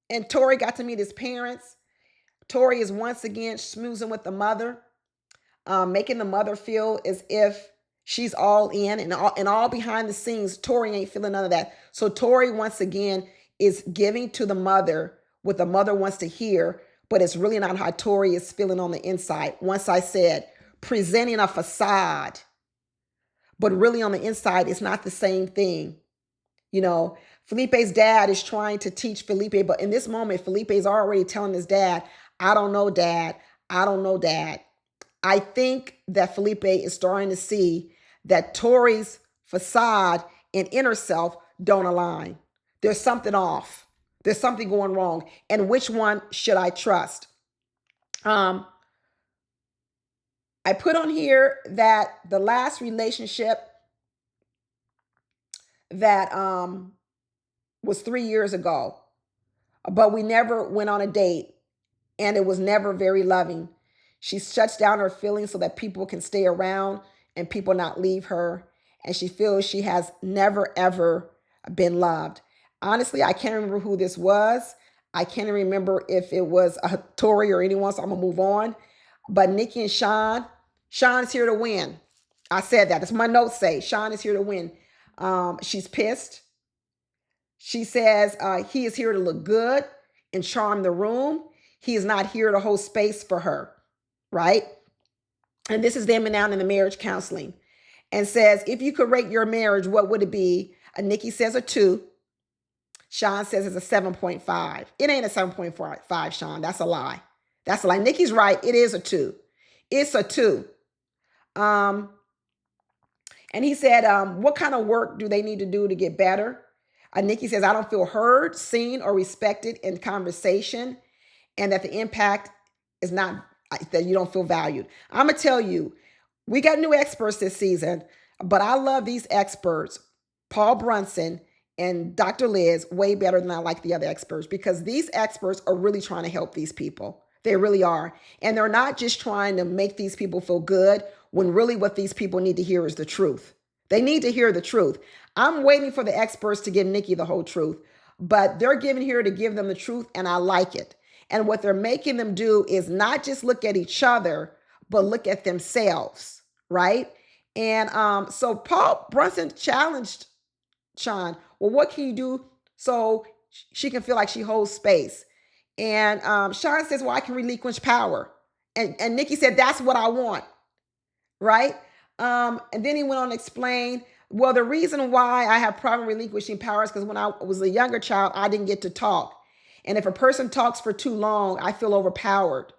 and Tori got to meet his parents. Tori is once again schmoozing with the mother, making the mother feel as if she's all in, and all behind the scenes, Tori ain't feeling none of that. So Tori once again is giving to the mother what the mother wants to hear, but it's really not how Tori is feeling on the inside. Once I said, presenting a facade, but really on the inside, it's not the same thing. You know, Felipe's dad is trying to teach Felipe, but in this moment, Felipe's already telling his dad, I don't know, Dad. I don't know, Dad. I think that Felipe is starting to see that Tori's facade and inner self don't align. There's something off. There's something going wrong. And which one should I trust? I put on here that the last relationship that was 3 years ago, but we never went on a date and it was never very loving. She shuts down her feelings so that people can stay around and people not leave her. And she feels she has never, ever been loved. Honestly, I can't remember who this was. I can't remember if it was Tori or anyone, so I'm going to move on. But Nikki and Shawn, Shawn's here to win. I said that. That's my notes say. Shawn is here to win. She's pissed. She says he is here to look good and charm the room. He is not here to hold space for her, right? And this is them now in the marriage counseling. And says, if you could rate your marriage, what would it be? Nikki says a 2. Shawn says it's a 7.5. It ain't a 7.5, Shawn. That's a lie. That's a lie. Nikki's right. It is a 2. It's a 2. And he said, what kind of work do they need to do to get better? Nikki says, I don't feel heard, seen, or respected in conversation, and that the impact is not, that you don't feel valued. I'm going to tell you, we got new experts this season, but I love these experts, Paul Brunson and Dr. Liz, way better than I like the other experts, because these experts are really trying to help these people. They really are. And they're not just trying to make these people feel good when really what these people need to hear is the truth. They need to hear the truth. I'm waiting for the experts to give Nikki the whole truth, but they're giving here to give them the truth, and I like it. And what they're making them do is not just look at each other, but look at themselves, right? And so Paul Brunson challenged Shawn, well, what can you do so she can feel like she holds space? And Shawn says, well, I can relinquish power. And Nikki said, that's what I want, right? And then he went on to explain, well, the reason why I have problem relinquishing power is because when I was a younger child, I didn't get to talk. And if a person talks for too long, I feel overpowered.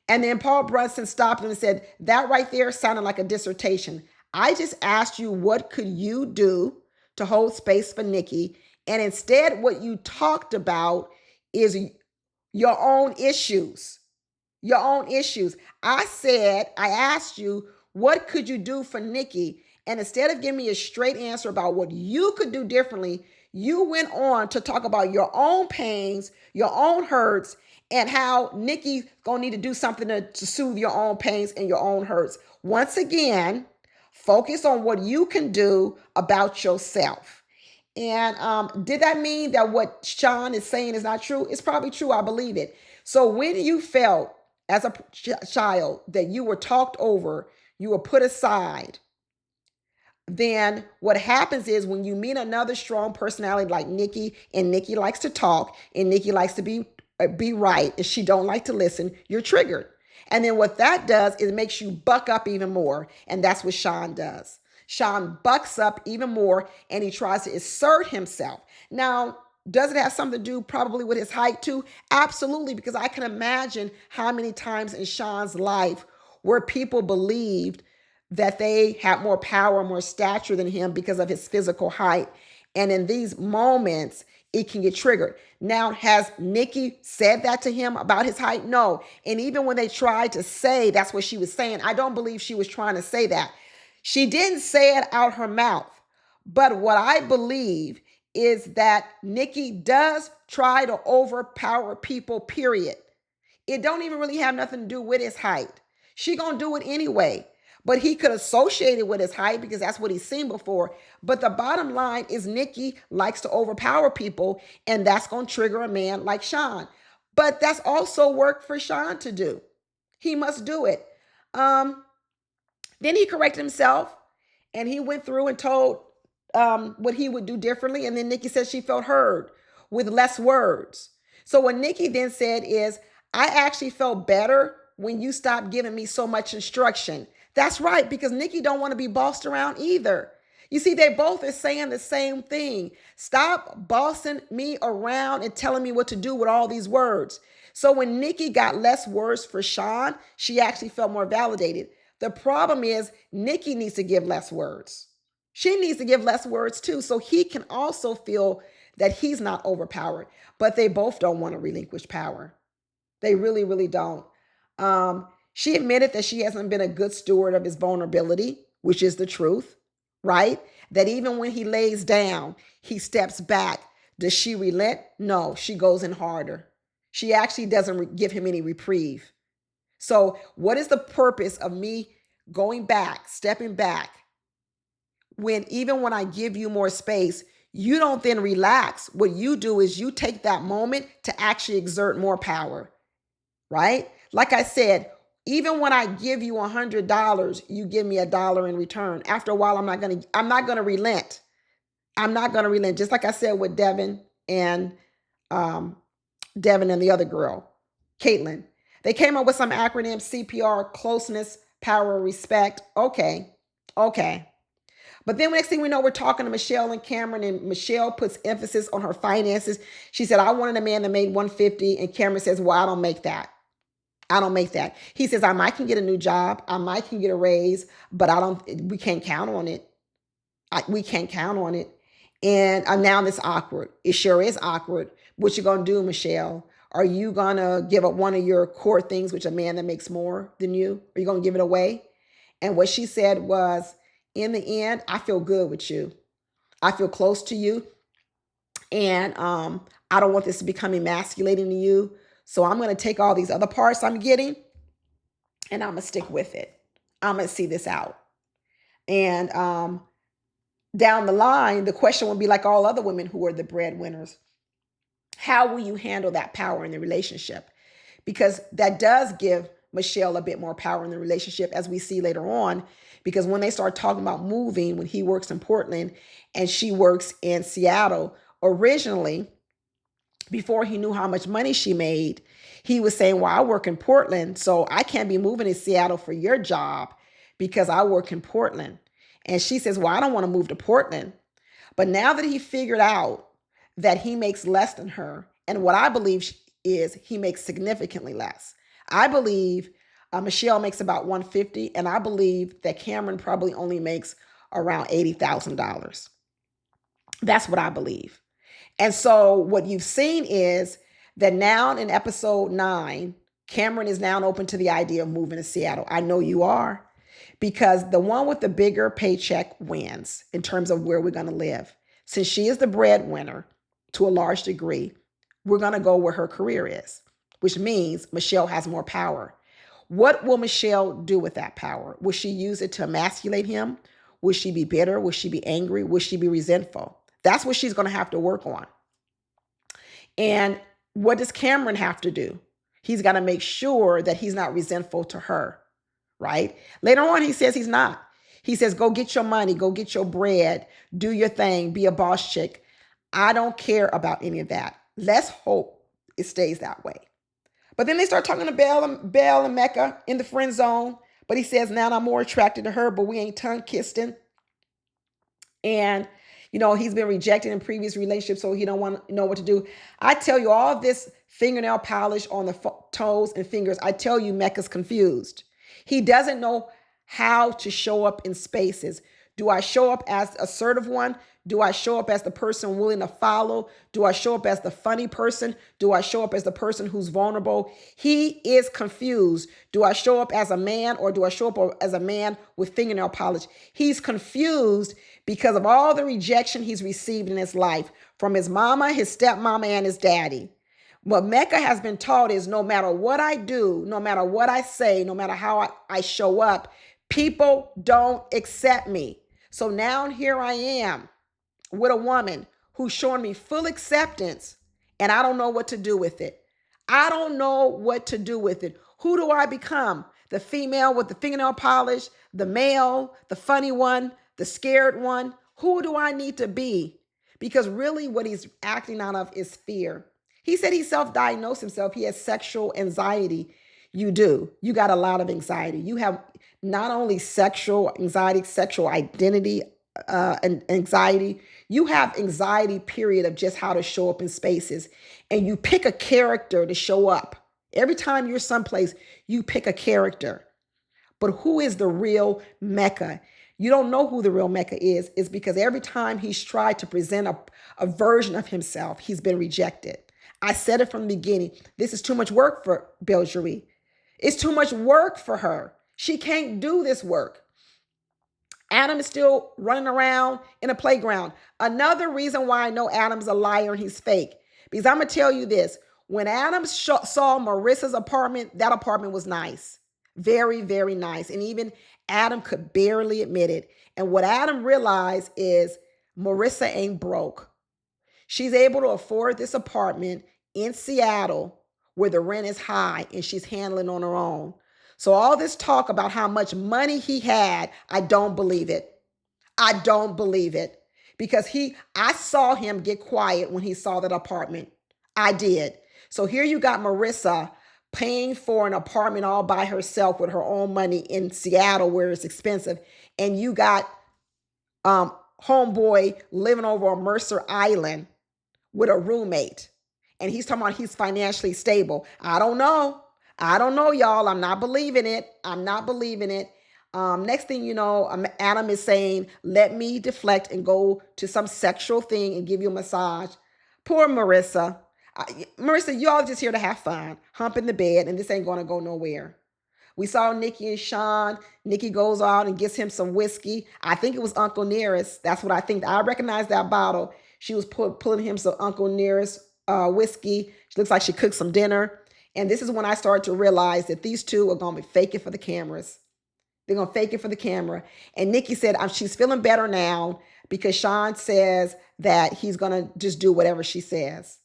And then Paul Brunson stopped him and said, that right there sounded like a dissertation. I just asked you, what could you do to hold space for Nikki? And instead, what you talked about is your own issues. Your own issues. I asked you, what could you do for Nikki? And instead of giving me a straight answer about what you could do differently, you went on to talk about your own pains, your own hurts, and how Nikki's gonna need to do something to soothe your own pains and your own hurts. Once again, focus on what you can do about yourself. And did that mean that what Shawn is saying is not true? It's probably true. I believe it. So when you felt as a child that you were talked over, you were put aside, then what happens is when you meet another strong personality like Nikki, and Nikki likes to talk, and Nikki likes to be right, and she don't like to listen, you're triggered. And then what that does is it makes you buck up even more. And that's what Shawn does. Shawn bucks up even more, and he tries to assert himself. Now, does it have something to do probably with his height too? Absolutely, because I can imagine how many times in Shawn's life where people believed that they had more power, more stature than him because of his physical height. And in these moments, it can get triggered. Now, has Nikki said that to him about his height? No. And even when they tried to say that's what she was saying, I don't believe she was trying to say that. She didn't say it out her mouth. But what I believe is that Nikki does try to overpower people, period. It don't even really have nothing to do with his height. She gonna do it anyway. But he could associate it with his height because that's what he's seen before. But the bottom line is Nikki likes to overpower people, and that's going to trigger a man like Shawn. But that's also work for Shawn to do. He must do it. Then he corrected himself, and he went through and told what he would do differently. And then Nikki said she felt heard with less words. So what Nikki then said is, I actually felt better when you stopped giving me so much instruction. That's right, because Nikki don't want to be bossed around either. You see, they both are saying the same thing. Stop bossing me around and telling me what to do with all these words. So when Nikki got less words for Shawn, she actually felt more validated. The problem is Nikki needs to give less words. She needs to give less words too, so he can also feel that he's not overpowered. But they both don't want to relinquish power. They really, really don't. She admitted that she hasn't been a good steward of his vulnerability, which is the truth, right? That even when he lays down, he steps back. Does she relent? No, she goes in harder. She actually doesn't give him any reprieve. So, what is the purpose of me going back, stepping back, when even when I give you more space, you don't then relax? What you do is you take that moment to actually exert more power, right? Like I said, even when I give you $100, you give me $1 in return. After a while, I'm not gonna relent. I'm not gonna relent. Just like I said with and um, Devin and the other girl, Caitlin. They came up with some acronym: CPR, closeness, power, respect. Okay, okay. But then next thing we know, we're talking to Michelle and Cameron, and Michelle puts emphasis on her finances. She said, I wanted a man that made 150, and Cameron says, well, I don't make that. I don't make that. He says, I might can get a new job. I might can get a raise, but we can't count on it. We can't count on it. And now it's awkward. It sure is awkward. What you gonna do, Michelle? Are you gonna give up one of your core things, which a man that makes more than you? Are you gonna give it away? And what she said was, in the end, I feel good with you. I feel close to you. And I don't want this to become emasculating to you. So I'm gonna take all these other parts I'm getting and I'm gonna stick with it. I'm gonna see this out. And down the line, the question will be like all other women who are the breadwinners. How will you handle that power in the relationship? Because that does give Michelle a bit more power in the relationship, as we see later on. Because when they start talking about moving, when he works in Portland and she works in Seattle, originally, before he knew how much money she made, he was saying, well, I work in Portland, so I can't be moving to Seattle for your job because I work in Portland. And she says, well, I don't want to move to Portland. But now that he figured out that he makes less than her, and what I believe is he makes significantly less. I believe Michelle makes about $150, and I believe that Cameron probably only makes around $80,000. That's what I believe. And so what you've seen is that now in episode 9, Cameron is now open to the idea of moving to Seattle. I know you are, because the one with the bigger paycheck wins in terms of where we're going to live. Since she is the breadwinner to a large degree, we're going to go where her career is, which means Michelle has more power. What will Michelle do with that power? Will she use it to emasculate him? Will she be bitter? Will she be angry? Will she be resentful? That's what she's going to have to work on. And what does Cameron have to do? He's got to make sure that he's not resentful to her, right? Later on, he says he's not. He says, go get your money, go get your bread, do your thing, be a boss chick. I don't care about any of that. Let's hope it stays that way. But then they start talking to Belle and Mecca in the friend zone. But he says, now I'm more attracted to her, but we ain't tongue-kissing. And, he's been rejected in previous relationships, so he don't want to know what to do. I tell you, all this fingernail polish on the toes and fingers, I tell you, Mecca's confused. He doesn't know how to show up in spaces. Do I show up as the assertive one? Do I show up as the person willing to follow? Do I show up as the funny person? Do I show up as the person who's vulnerable? He is confused. Do I show up as a man, or do I show up as a man with fingernail polish? He's confused because of all the rejection he's received in his life from his mama, his stepmama, and his daddy. What Mecca has been taught is no matter what I do, no matter what I say, no matter how I show up, people don't accept me. So now here I am with a woman who's showing me full acceptance, and I don't know what to do with it. I don't know what to do with it. Who do I become? The female with the fingernail polish, the male, the funny one, the scared one? Who do I need to be? Because really what he's acting out of is fear. He said he self-diagnosed himself. He has sexual anxiety. You do. You got a lot of anxiety. You have not only sexual anxiety, sexual identity and anxiety. You have anxiety, period, of just how to show up in spaces. And you pick a character to show up. Every time you're someplace, you pick a character. But who is the real Mecca? You don't know who the real Mecca is. It's because every time he's tried to present a version of himself, he's been rejected. I said it from the beginning. This is too much work for Belgerie. It's too much work for her. She can't do this work. Adam is still running around in a playground. Another reason why I know Adam's a liar and he's fake. Because I'm going to tell you this. When Adam saw Marissa's apartment, that apartment was nice. Very, very nice. And even Adam could barely admit it. And what Adam realized is Marissa ain't broke. She's able to afford this apartment in Seattle where the rent is high and she's handling on her own. So all this talk about how much money he had, I don't believe it. I don't believe it because I saw him get quiet when he saw that apartment. I did. So here you got Marissa paying for an apartment all by herself with her own money in Seattle where it's expensive. And you got homeboy living over on Mercer Island with a roommate. And he's talking about he's financially stable. I don't know. I don't know, y'all. I'm not believing it. I'm not believing it. Next thing you know, Adam is saying, let me deflect and go to some sexual thing and give you a massage. Poor Marissa. Marissa, y'all just here to have fun, hump in the bed, and this ain't going to go nowhere. We saw Nikki and Shawn. Nikki goes out and gets him some whiskey. I think it was Uncle Nearest. That's what I think. I recognize that bottle. She was pulling him some Uncle Nearest whiskey. She looks like she cooked some dinner. And this is when I started to realize that these two are going to be faking for the cameras. They're going to fake it for the camera. And Nikki said she's feeling better now because Shawn says that he's going to just do whatever she says.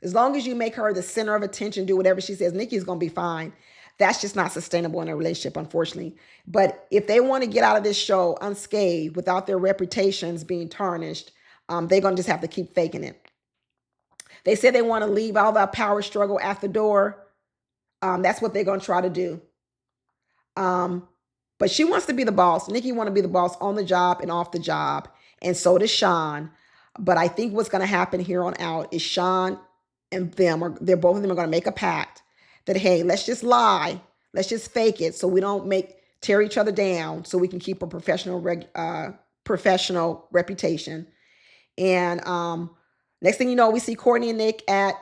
As long as you make her the center of attention, do whatever she says, Nikki's going to be fine. That's just not sustainable in a relationship, unfortunately. But if they want to get out of this show unscathed without their reputations being tarnished, they're going to just have to keep faking it. They said they want to leave all that power struggle at the door. That's what they're going to try to do. But she wants to be the boss. Nikki wants to be the boss on the job and off the job. And so does Shawn. But I think what's going to happen here on out is Shawn and they're both of them are going to make a pact that, hey, let's just lie. Let's just fake it so we don't tear each other down so we can keep a professional reputation. And next thing you know, we see Courtney and Nick at,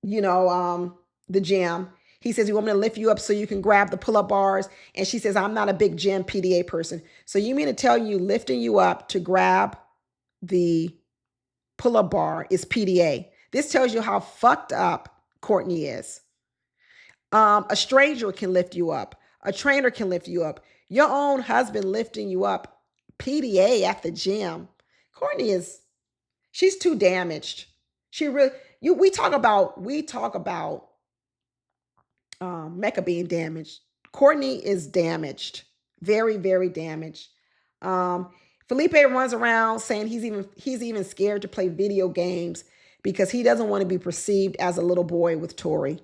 the gym. He says, you want me to lift you up so you can grab the pull-up bars? And she says, I'm not a big gym PDA person. So you mean to tell you lifting you up to grab the pull-up bar is PDA? This tells you how fucked up Courtney is. A stranger can lift you up. A trainer can lift you up. Your own husband lifting you up. PDA at the gym. Courtney she's too damaged. We talk about Mecca being damaged. Courtney is damaged. Very, very damaged. Felipe runs around saying he's even scared to play video games because he doesn't want to be perceived as a little boy with Tori.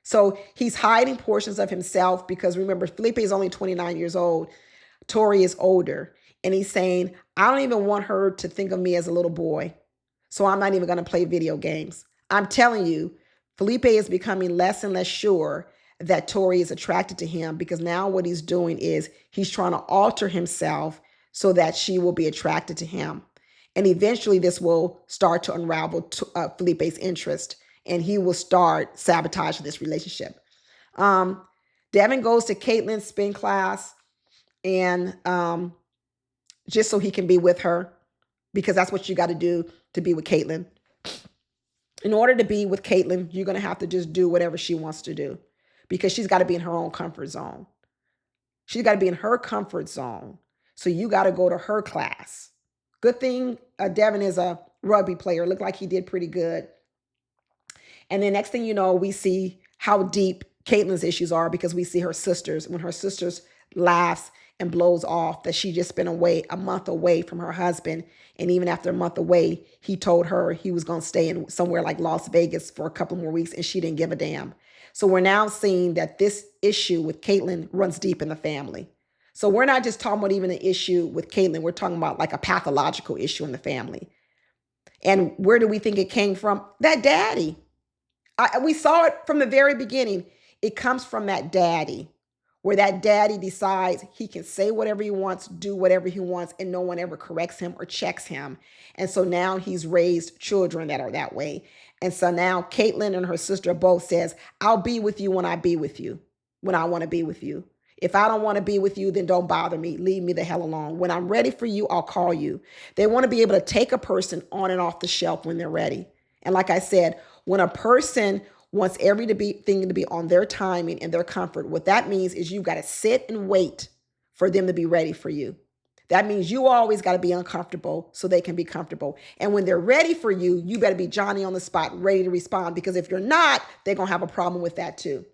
So he's hiding portions of himself because remember, Felipe is only 29 years old. Tori is older. And he's saying, I don't even want her to think of me as a little boy. So I'm not even going to play video games. I'm telling you, Felipe is becoming less and less sure that Tori is attracted to him because now what he's doing is he's trying to alter himself so that she will be attracted to him. And eventually this will start to unravel Felipe's interest and he will start sabotaging this relationship. Devin goes to Caitlin's spin class and just so he can be with her because that's what you got to do to be with Caitlin. In order to be with Caitlin, you're going to have to just do whatever she wants to do because she's got to be in her own comfort zone. She's got to be in her comfort zone. So you got to go to her class. Good thing Devin is a rugby player. Looked like he did pretty good. And then next thing you know, we see how deep Caitlin's issues are because we see her sisters. When her sisters laughs and blows off that she just spent a month away from her husband. And even after a month away, he told her he was going to stay in somewhere like Las Vegas for a couple more weeks and she didn't give a damn. So we're now seeing that this issue with Caitlin runs deep in the family. So we're not just talking about even an issue with Caitlin. We're talking about like a pathological issue in the family. And where do we think it came from? That daddy. We saw it from the very beginning. It comes from that daddy, where that daddy decides he can say whatever he wants, do whatever he wants, and no one ever corrects him or checks him. And so now he's raised children that are that way. And so now Caitlin and her sister both says, I'll be with you when I be with you, when I want to be with you. If I don't want to be with you, then don't bother me. Leave me the hell alone. When I'm ready for you, I'll call you. They want to be able to take a person on and off the shelf when they're ready. And like I said, when a person wants everything to be on their timing and their comfort, what that means is you've got to sit and wait for them to be ready for you. That means you always got to be uncomfortable so they can be comfortable. And when they're ready for you, you better be Johnny on the spot, ready to respond. Because if you're not, they're going to have a problem with that too.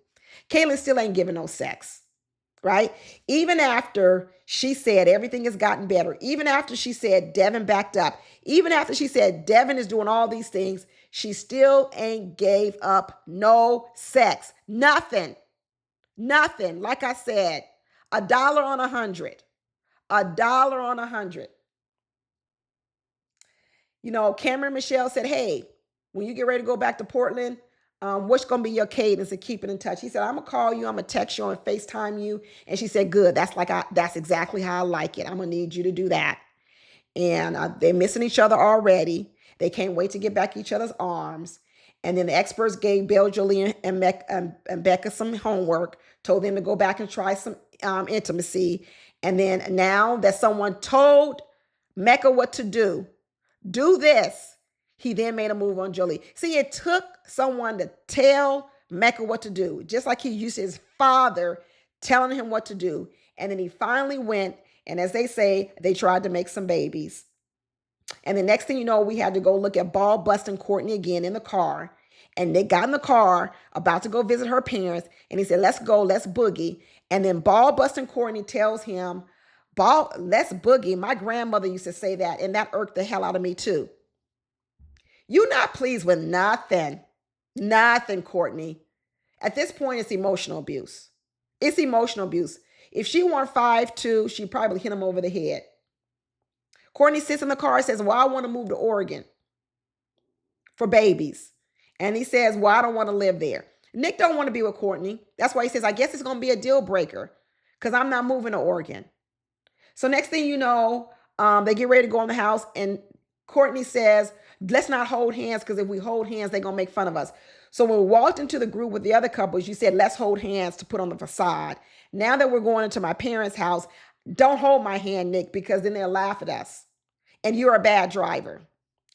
Caitlin still ain't giving no sex, right? Even after she said everything has gotten better, even after she said Devin backed up, even after she said Devin is doing all these things, she still ain't gave up no sex. Nothing. Nothing. Like I said, $1 on 100. $1 on 100. You know, Cameron Michelle said, hey, when you get ready to go back to Portland, what's going to be your cadence and keeping in touch? He said, I'm going to call you. I'm going to text you and FaceTime you. And she said, good. That's exactly how I like it. I'm going to need you to do that. And they're missing each other already. They can't wait to get back each other's arms. And then the experts gave Bill, Julie, and Becca some homework, told them to go back and try some intimacy. And then now that someone told Mecca what to do this, he then made a move on Jolie. See, it took someone to tell Mecca what to do, just like he used his father telling him what to do. And then he finally went, and as they say, they tried to make some babies. And the next thing you know, we had to go look at ball busting Courtney again in the car. And they got in the car about to go visit her parents. And he said, let's go, let's boogie. And then ball busting Courtney tells him, let's boogie. My grandmother used to say that, and that irked the hell out of me too. You're not pleased with nothing. Nothing, Courtney. At this point, it's emotional abuse. It's emotional abuse. If she weren't 5'2", she'd probably hit him over the head. Courtney sits in the car and says, well, I want to move to Oregon for babies. And he says, well, I don't want to live there. Nick don't want to be with Courtney. That's why he says, I guess it's going to be a deal breaker because I'm not moving to Oregon. So next thing you know, they get ready to go in the house and Courtney says, let's not hold hands because if we hold hands, they're going to make fun of us. So when we walked into the group with the other couples, you said, let's hold hands to put on the facade. Now that we're going into my parents' house, don't hold my hand, Nick, because then they'll laugh at us. And you're a bad driver.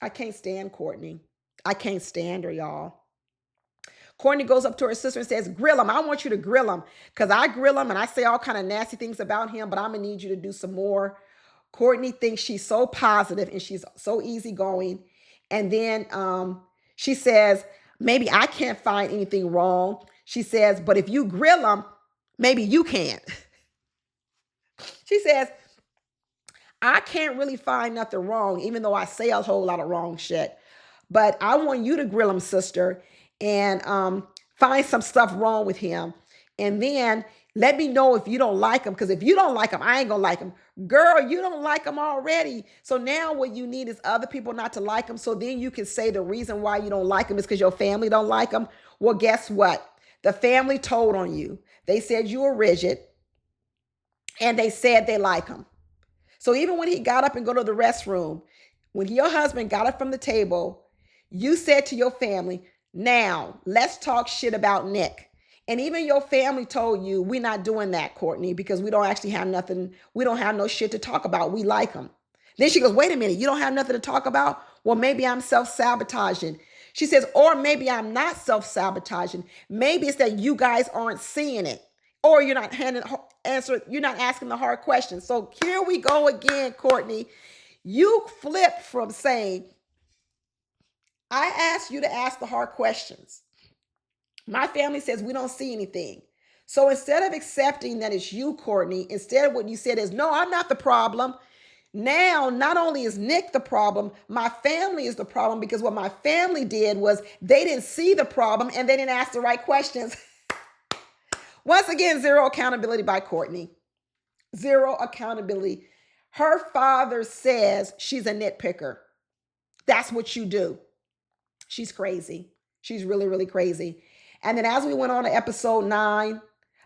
I can't stand Courtney. I can't stand her, y'all. Courtney goes up to her sister and says, grill him. I want you to grill him because I grill him and I say all kind of nasty things about him, but I'm going to need you to do some more. Courtney thinks she's so positive and she's so easygoing. And then she says, maybe I can't find anything wrong. She says, but if you grill him, maybe you can't. She says, I can't really find nothing wrong, even though I say a whole lot of wrong shit. But I want you to grill him, sister, and find some stuff wrong with him. And then let me know if you don't like him, because if you don't like him, I ain't going to like him. Girl, you don't like him already. So now what you need is other people not to like him. So then you can say the reason why you don't like him is because your family don't like him. Well, guess what? The family told on you. They said you were rigid, and they said they like him. So even when he got up and go to the restroom, when your husband got up from the table, you said to your family, now let's talk shit about Nick. And even your family told you, we're not doing that, Courtney, because we don't actually have nothing. We don't have no shit to talk about. We like him. Then she goes, wait a minute, you don't have nothing to talk about? Well, maybe I'm self-sabotaging. She says, or maybe I'm not self-sabotaging. Maybe it's that you guys aren't seeing it. Or you're not you're not asking the hard questions. So here we go again, Courtney. You flipped from saying, I asked you to ask the hard questions. My family says we don't see anything. So instead of accepting that it's you, Courtney, instead what you said is, no, I'm not the problem. Now, not only is Nick the problem, my family is the problem, because what my family did was they didn't see the problem and they didn't ask the right questions. Once again, zero accountability by Courtney. Zero accountability. Her father says she's a nitpicker. That's what you do. She's crazy. She's really, really crazy. And then as we went on to episode 9,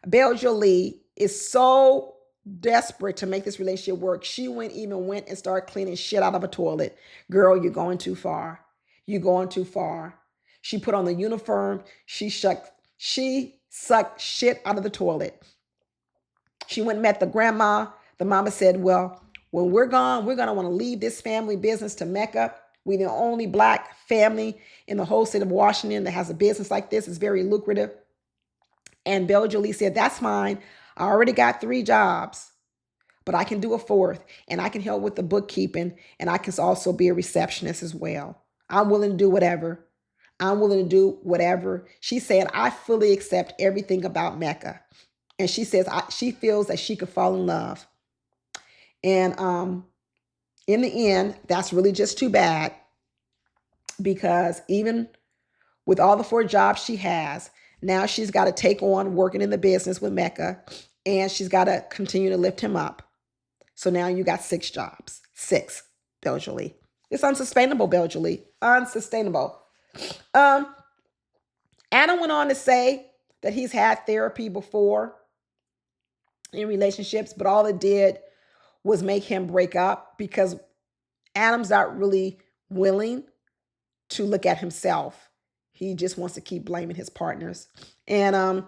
Belle Jolie is so desperate to make this relationship work. She even went and started cleaning shit out of a toilet. Girl, you're going too far. You're going too far. She put on the uniform. She sucked shit out of the toilet. She went and met the grandma. The mama said, well, when we're gone, we're going to want to leave this family business to Mecca. We're the only Black family in the whole state of Washington that has a business like this. It's very lucrative. And Belle Jolie said, that's fine. I already got 3 jobs, but I can do a 4th, and I can help with the bookkeeping, and I can also be a receptionist as well. I'm willing to do whatever. I'm willing to do whatever. She said, I fully accept everything about Mecca. And she says she feels that she could fall in love. And in the end, that's really just too bad, because even with all the 4 jobs she has, now she's got to take on working in the business with Mecca, and she's got to continue to lift him up. So now you got 6 jobs. 6, Belle Jolie. It's unsustainable, Belle Jolie. Unsustainable. Adam went on to say that he's had therapy before in relationships, but all it did was make him break up, because Adam's not really willing to look at himself. He just wants to keep blaming his partners. And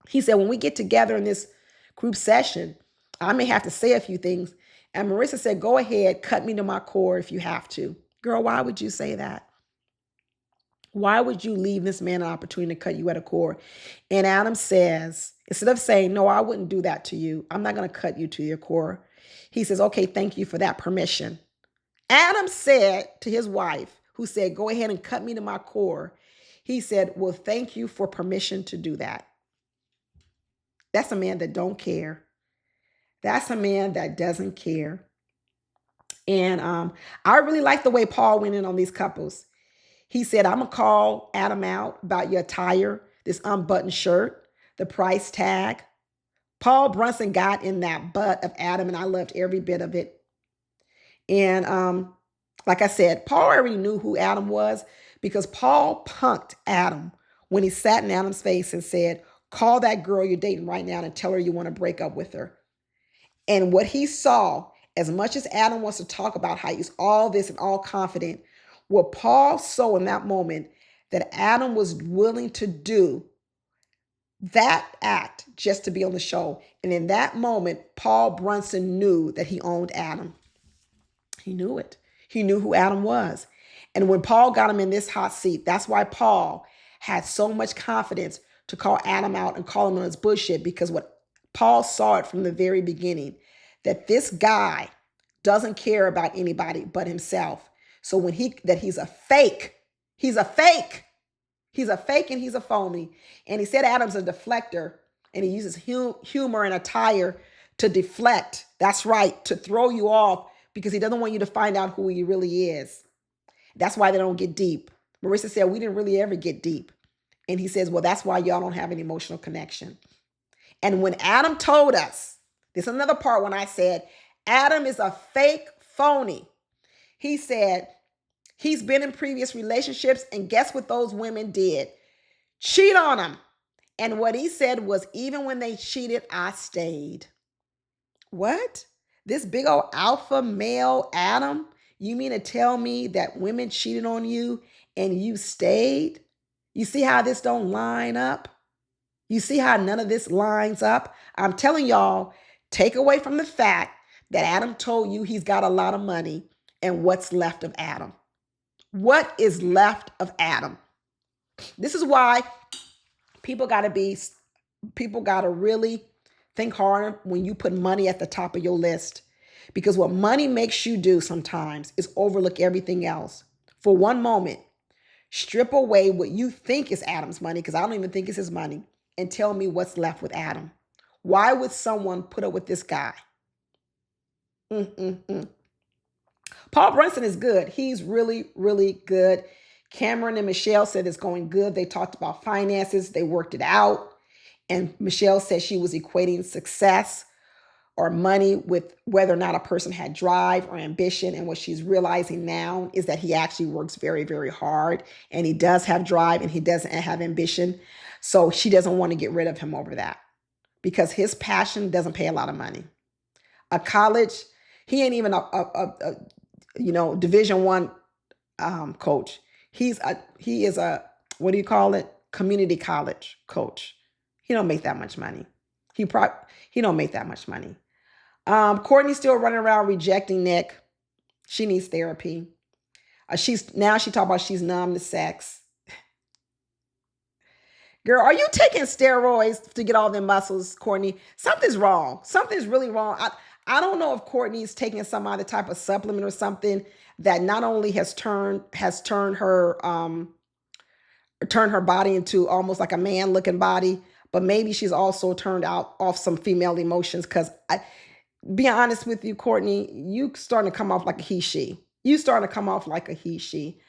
he said, when we get together in this group session, I may have to say a few things. And Marissa said, go ahead, cut me to my core if you have to. Girl, why would you say that? Why would you leave this man an opportunity to cut you at a core? And Adam says, instead of saying, no, I wouldn't do that to you, I'm not going to cut you to your core, he says, okay, thank you for that permission. Adam said to his wife, who said, go ahead and cut me to my core, he said, well, thank you for permission to do that. That's a man that don't care. That's a man that doesn't care. And I really like the way Paul went in on these couples. He said, I'm going to call Adam out about your attire, this unbuttoned shirt, the price tag. Paul Brunson got in that butt of Adam, and I loved every bit of it. And like I said, Paul already knew who Adam was, because Paul punked Adam when he sat in Adam's face and said, call that girl you're dating right now and tell her you want to break up with her. And what he saw, as much as Adam wants to talk about how he's all this and all confident, what Paul saw in that moment, that Adam was willing to do that act just to be on the show. And in that moment, Paul Brunson knew that he owned Adam. He knew it. He knew who Adam was. And when Paul got him in this hot seat, that's why Paul had so much confidence to call Adam out and call him on his bullshit, because what Paul saw it from the very beginning, that this guy doesn't care about anybody but himself. So when he's a fake, he's a fake. He's a fake and he's a phony. And he said Adam's a deflector, and he uses humor and attire to deflect. That's right, to throw you off, because he doesn't want you to find out who he really is. That's why they don't get deep. Marissa said, we didn't really ever get deep. And he says, well, that's why y'all don't have an emotional connection. And when Adam told us, this is another part when I said, Adam is a fake phony. He said, he's been in previous relationships, and guess what those women did? Cheat on him. And what he said was, even when they cheated, I stayed. What? This big old alpha male Adam? You mean to tell me that women cheated on you and you stayed? You see how this don't line up? You see how none of this lines up? I'm telling y'all, take away from the fact that Adam told you he's got a lot of money, and what's left of Adam. What is left of Adam? This is why people got to really think hard when you put money at the top of your list. Because what money makes you do sometimes is overlook everything else. For one moment, strip away what you think is Adam's money, because I don't even think it's his money, and tell me what's left with Adam. Why would someone put up with this guy? Paul Brunson is good. He's really, really good. Cameron and Michelle said it's going good. They talked about finances. They worked it out. And Michelle said she was equating success or money with whether or not a person had drive or ambition. And what she's realizing now is that he actually works very, very hard, and he does have drive and he doesn't have ambition. So she doesn't want to get rid of him over that, because his passion doesn't pay a lot of money. A college, he ain't even a Division I coach. He is a, what do you call it? Community college coach. He don't make that much money. He probably he don't make that much money. Courtney's still running around rejecting Nick. She needs therapy. She talk about she's numb to sex. Girl, are you taking steroids to get all them muscles, Courtney? Something's wrong. Something's really wrong. I don't know if Courtney's taking some other type of supplement or something that not only has turned her body into almost like a man looking body, but maybe she's also turned out off some female emotions. Because be honest with you, Courtney, you starting to come off like a he she. You starting to come off like a he she.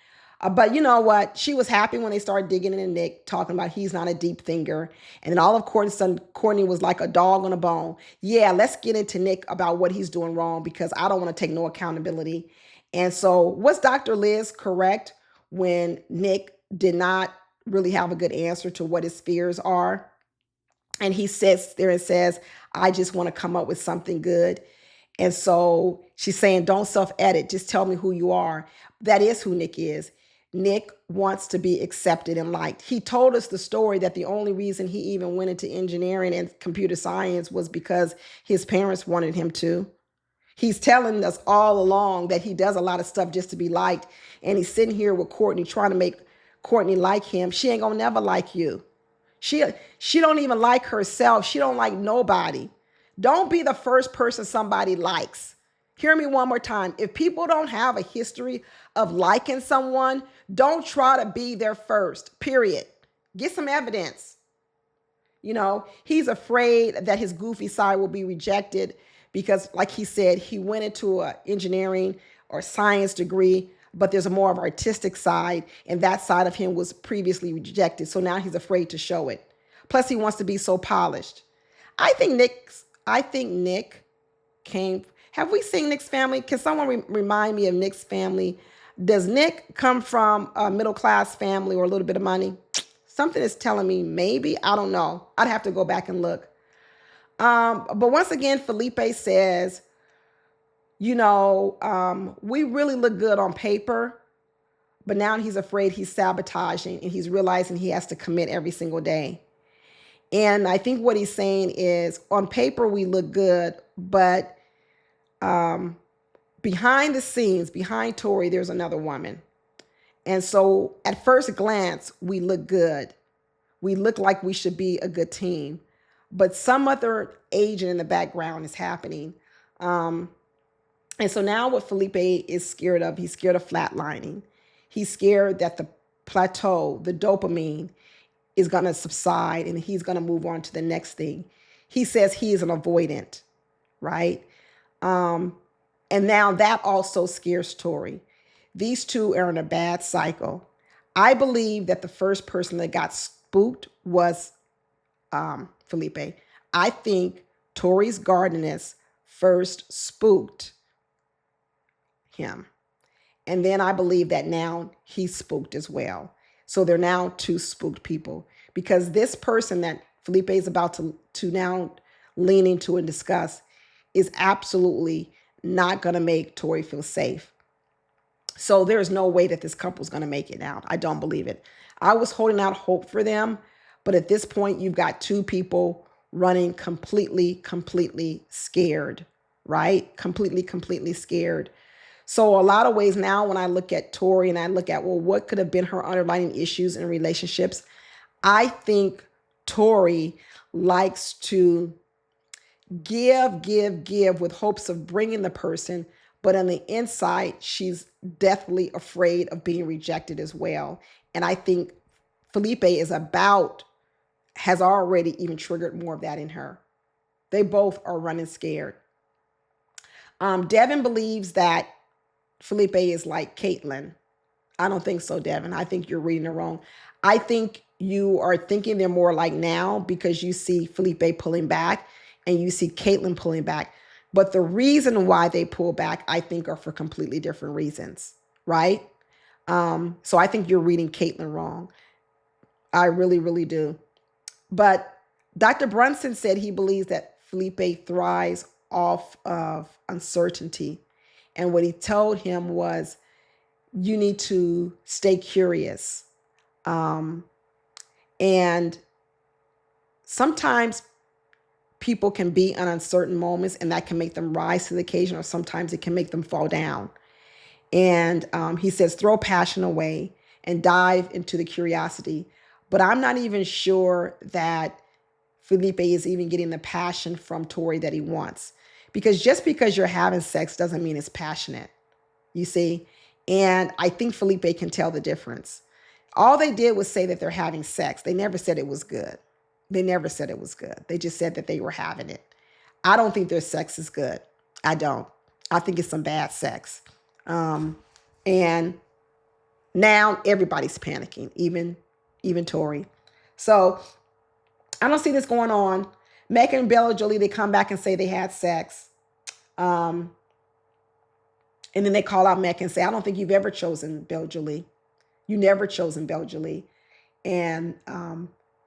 But you know what? She was happy when they started digging into Nick, talking about he's not a deep thinker. And then all of Courtney was like a dog on a bone. Yeah, let's get into Nick about what he's doing wrong because I don't want to take no accountability. And so was Dr. Liz correct when Nick did not really have a good answer to what his fears are? And he sits there and says, I just want to come up with something good. And so she's saying, don't self-edit. Just tell me who you are. That is who Nick is. Nick wants to be accepted and liked. He told us the story that the only reason he even went into engineering and computer science was because his parents wanted him to. He's telling us all along that he does a lot of stuff just to be liked. And he's sitting here with Courtney trying to make Courtney like him. She ain't gonna never like you. She don't even like herself. She don't like nobody. Don't be the first person somebody likes. Hear me one more time. If people don't have a history of liking someone, don't try to be their first, period. Get some evidence. He's afraid that his goofy side will be rejected because, like he said, he went into an engineering or science degree, but there's a more of artistic side, and that side of him was previously rejected. So now he's afraid to show it. Plus, he wants to be so polished. I think Nick came. Have we seen Nick's family? Can someone remind me of Nick's family? Does Nick come from a middle class family or a little bit of money? Something is telling me maybe. I don't know. I'd have to go back and look. But once again, Felipe says, we really look good on paper, but now he's afraid he's sabotaging and he's realizing he has to commit every single day. And I think what he's saying is on paper, we look good, but behind the scenes, behind Tori, there's another woman. And so at first glance, we look good. We look like we should be a good team, but some other agent in the background is happening. And so now what Felipe is scared of, he's scared of flatlining. He's scared that the plateau, the dopamine, is going to subside and he's going to move on to the next thing. He says he is an avoidant, right? And now that also scares Tori. These two are in a bad cycle. I believe that the first person that got spooked was Felipe. I think Tori's gardeness first spooked him. And then I believe that now he's spooked as well. So they're now two spooked people because this person that Felipe is about to now lean into and discuss is absolutely not going to make Tori feel safe. So there's no way that this couple's going to make it out. I don't believe it. I was holding out hope for them, but at this point, you've got two people running completely scared, right? Completely scared. So a lot of ways now, when I look at Tori and I look at, well, what could have been her underlying issues in relationships? I think Tori likes to give with hopes of bringing the person. But on the inside, she's deathly afraid of being rejected as well. And I think Felipe has already even triggered more of that in her. They both are running scared. Devin believes that Felipe is like Caitlyn. I don't think so, Devin. I think you're reading it wrong. I think you are thinking they're more like now because you see Felipe pulling back and you see Caitlyn pulling back. But the reason why they pull back, I think, are for completely different reasons, right? So I think you're reading Caitlyn wrong. I really do. But Dr. Brunson said he believes that Felipe thrives off of uncertainty. And what he told him was, you need to stay curious. And sometimes people can be in uncertain moments, and that can make them rise to the occasion, or sometimes it can make them fall down. And he says, throw passion away and dive into the curiosity. But I'm not even sure that Felipe is even getting the passion from Tori that he wants. Because just because you're having sex doesn't mean it's passionate, you see? And I think Felipe can tell the difference. All they did was say that they're having sex. They never said it was good. They never said it was good. They just said that they were having it. I don't think their sex is good. I don't. I think it's some bad sex. And now everybody's panicking, even Tori. So I don't see this going on. Mecca and Bella Jolie, they come back and say they had sex. And then they call out Mecca and say, I don't think you've ever chosen Bella Jolie. You never chosen Bella Jolie. And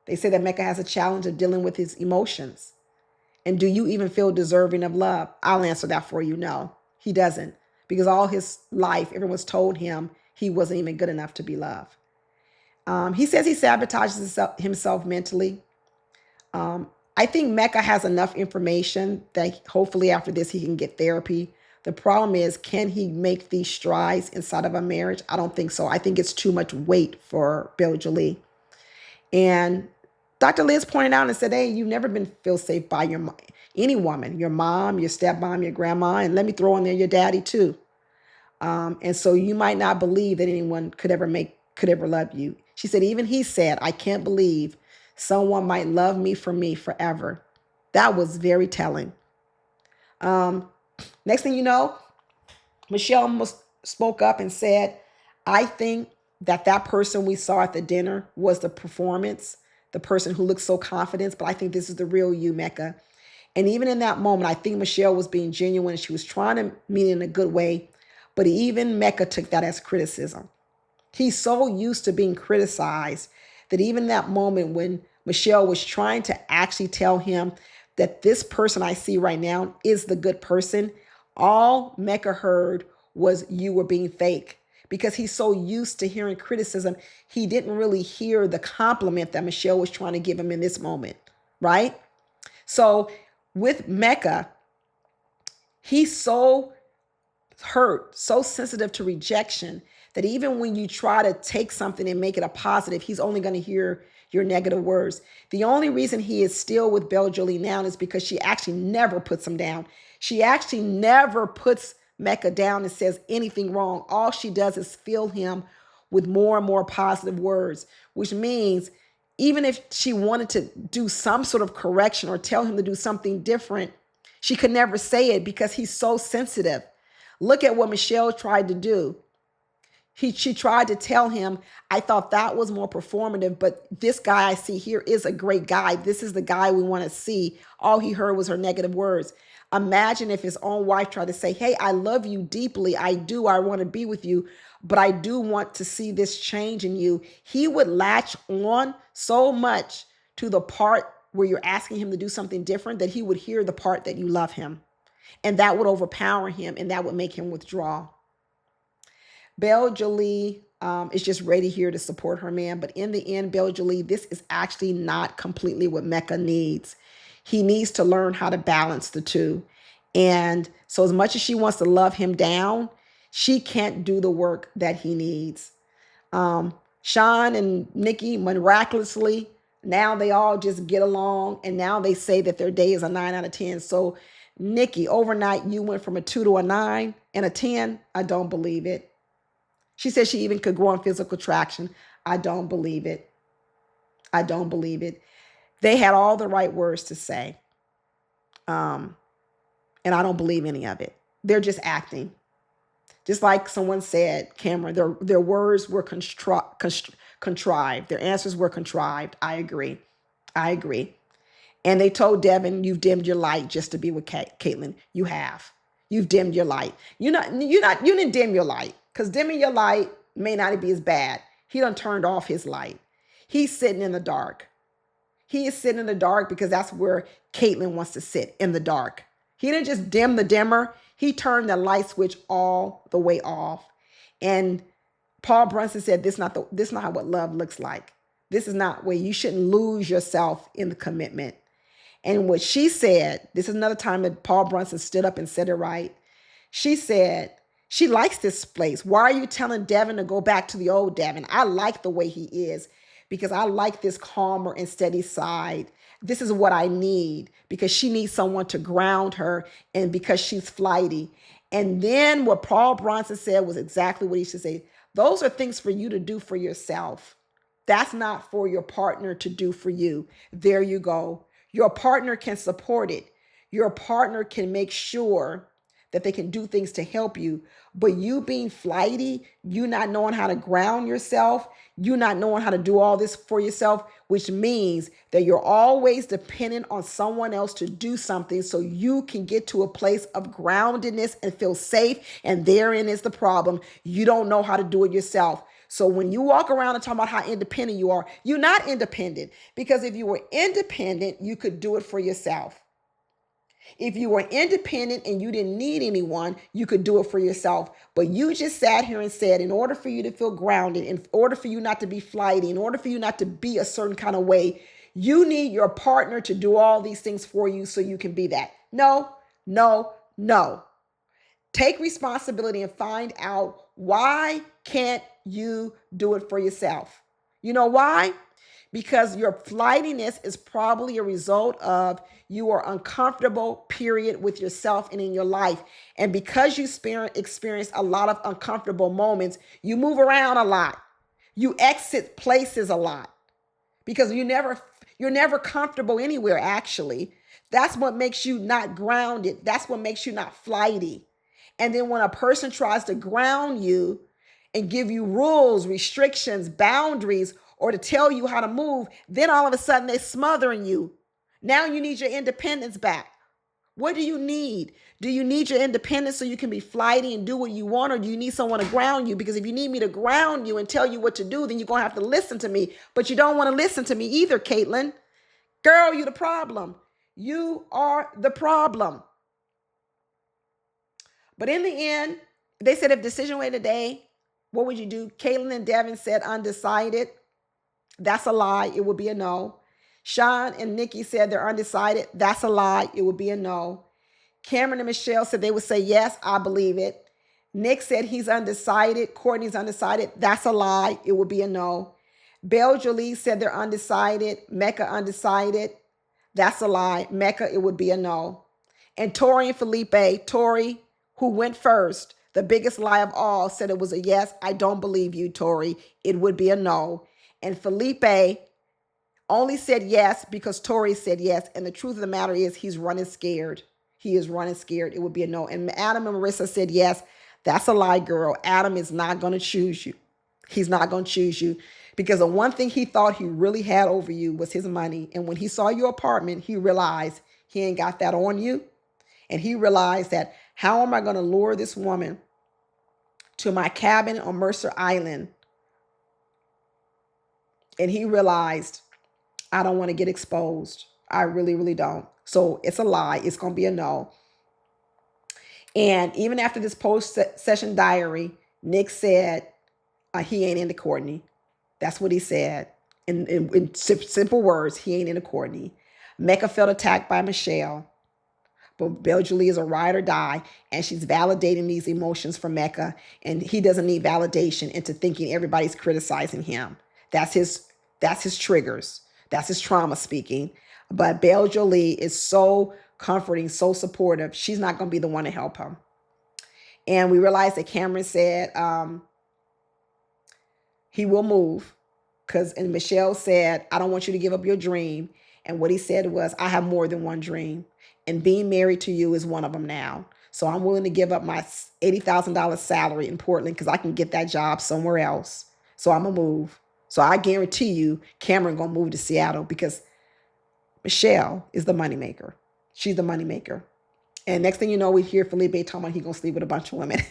they say that Mecca has a challenge of dealing with his emotions. And do you even feel deserving of love? I'll answer that for you. No, he doesn't. Because all his life, everyone's told him he wasn't even good enough to be loved. He says he sabotages himself mentally. I think Mecca has enough information that hopefully after this he can get therapy. The problem is, can he make these strides inside of a marriage? I don't think so. I think it's too much weight for Bella Jolie. And Dr. Liz pointed out and said, hey, you've never been feel safe by any woman, your mom, your stepmom, your grandma, and let me throw in there your daddy too. And so you might not believe that anyone could ever love you. She said, even he said, I can't believe someone might love me for me forever. That was very telling. Next thing you know, Michelle spoke up and said, I think that person we saw at the dinner was the performance, the person who looked so confident, but I think this is the real you, Mecca. And even in that moment, I think Michelle was being genuine and she was trying to mean it in a good way, but even Mecca took that as criticism. He's so used to being criticized that even that moment when Michelle was trying to actually tell him that this person I see right now is the good person, all Mecca heard was you were being fake. Because he's so used to hearing criticism, he didn't really hear the compliment that Michelle was trying to give him in this moment, right? So with Mecca, he's so hurt, so sensitive to rejection that even when you try to take something and make it a positive, he's only going to hear your negative words. The only reason he is still with Bella Jolie now is because she actually never puts him down. She actually never puts Mecca down and says anything wrong. All she does is fill him with more and more positive words, which means even if she wanted to do some sort of correction or tell him to do something different, she could never say it because he's so sensitive. Look at what Michelle tried to do. She tried to tell him, I thought that was more performative, but this guy I see here is a great guy. This is the guy we want to see. All he heard was her negative words. Imagine if his own wife tried to say, hey, I love you deeply. I do. I want to be with you, but I do want to see this change in you. He would latch on so much to the part where you're asking him to do something different that he would hear the part that you love him. And that would overpower him and that would make him withdraw. Bella Jolie is just ready here to support her man. But in the end, Bella Jolie, this is actually not completely what Mecca needs. He needs to learn how to balance the two. And so as much as she wants to love him down, she can't do the work that he needs. Shawn and Nikki, miraculously, now they all just get along. And now they say that their day is a 9 out of 10. So Nikki, overnight, you went from a 2 to a 9 and a 10. I don't believe it. She said she even could grow in physical attraction. I don't believe it. I don't believe it. They had all the right words to say. And I don't believe any of it. They're just acting. Just like someone said, Cameron, their words were contrived. Their answers were contrived. I agree. And they told Devin, you've dimmed your light just to be with Caitlin. You have. You've dimmed your light. You didn't dim your light. Because dimming your light may not be as bad. He done turned off his light. He's sitting in the dark. He is sitting in the dark because that's where Caitlin wants to sit, in the dark. He didn't just dim the dimmer. He turned the light switch all the way off. And Paul Brunson said, this is not what love looks like. This is not where you shouldn't lose yourself in the commitment. And what she said, this is another time that Paul Brunson stood up and said it right. She said, she likes this place. Why are you telling Devin to go back to the old Devin? I like the way he is because I like this calmer and steady side. This is what I need because she needs someone to ground her and because she's flighty. And then what Paul Bronson said was exactly what he should say. Those are things for you to do for yourself. That's not for your partner to do for you. There you go. Your partner can support it. Your partner can make sure that they can do things to help you. But you being flighty, you not knowing how to ground yourself, you not knowing how to do all this for yourself, which means that you're always dependent on someone else to do something so you can get to a place of groundedness and feel safe. And therein is the problem. You don't know how to do it yourself. So when you walk around and talk about how independent you are, you're not independent, because if you were independent, you could do it for yourself. If you were independent and you didn't need anyone, you could do it for yourself. But you just sat here and said, in order for you to feel grounded, in order for you not to be flighty, in order for you not to be a certain kind of way, you need your partner to do all these things for you so you can be that. No, no, no. Take responsibility and find out, why can't you do it for yourself? You know why? Because your flightiness is probably a result of you are uncomfortable, period, with yourself and in your life. And because you experience a lot of uncomfortable moments, you move around a lot. You exit places a lot because you're never comfortable anywhere, actually. That's what makes you not grounded. That's what makes you not flighty. And then when a person tries to ground you and give you rules, restrictions, boundaries, or to tell you how to move, then all of a sudden they're smothering you. Now you need your independence back. What do you need? Do you need your independence so you can be flighty and do what you want? Or do you need someone to ground you? Because if you need me to ground you and tell you what to do, then you're going to have to listen to me. But you don't want to listen to me either, Caitlin. Girl, you're the problem. You are the problem. But in the end, they said if decision were today, what would you do? Caitlin and Devin said undecided. That's a lie. It would be a no. Shawn and Nikki said they're undecided. That's a lie. It would be a no. Cameron and Michelle said they would say yes. I believe it. Nick said he's undecided. Courtney's undecided. That's a lie. It would be a no. Belle Jolie said they're undecided. Mecca undecided. That's a lie. Mecca, it would be a no. And Tori and Felipe, Tori, who went first, the biggest lie of all, said it was a yes. I don't believe you, Tori. It would be a no. And Felipe only said yes because Tori said yes. And the truth of the matter is he's running scared. He is running scared. It would be a no. And Adam and Marissa said yes. That's a lie, girl. Adam is not going to choose you. He's not going to choose you because the one thing he thought he really had over you was his money. And when he saw your apartment, he realized he ain't got that on you. And he realized that, how am I going to lure this woman to my cabin on Mercer Island? And he realized, I don't want to get exposed. I really, really don't. So it's a lie. It's going to be a no. And even after this post-session diary, Nick said he ain't into Courtney. That's what he said. In simple words, he ain't into Courtney. Mecca felt attacked by Michelle. But Belle Jolie is a ride or die, and she's validating these emotions from Mecca, and he doesn't need validation into thinking everybody's criticizing him. That's his triggers. That's his trauma speaking. But Belle Jolie is so comforting, so supportive. She's not going to be the one to help him. And we realized that Cameron said he will move, and Michelle said, I don't want you to give up your dream. And what he said was, I have more than one dream. And being married to you is one of them now. So I'm willing to give up my $80,000 salary in Portland because I can get that job somewhere else. So I'm going to move. So I guarantee you, Cameron going to move to Seattle because Michelle is the moneymaker. She's the moneymaker. And next thing you know, we hear Felipe talking about he's going to sleep with a bunch of women.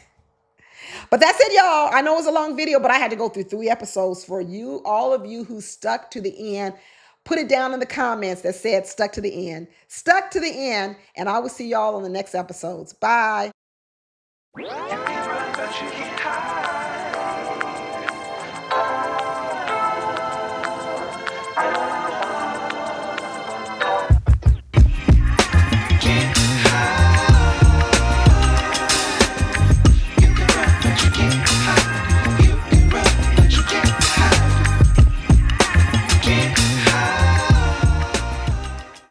But that's it, y'all. I know it was a long video, but I had to go through 3 episodes for you. All of you who stuck to the end, put it down in the comments that said stuck to the end. Stuck to the end. And I will see y'all on the next episodes. Bye.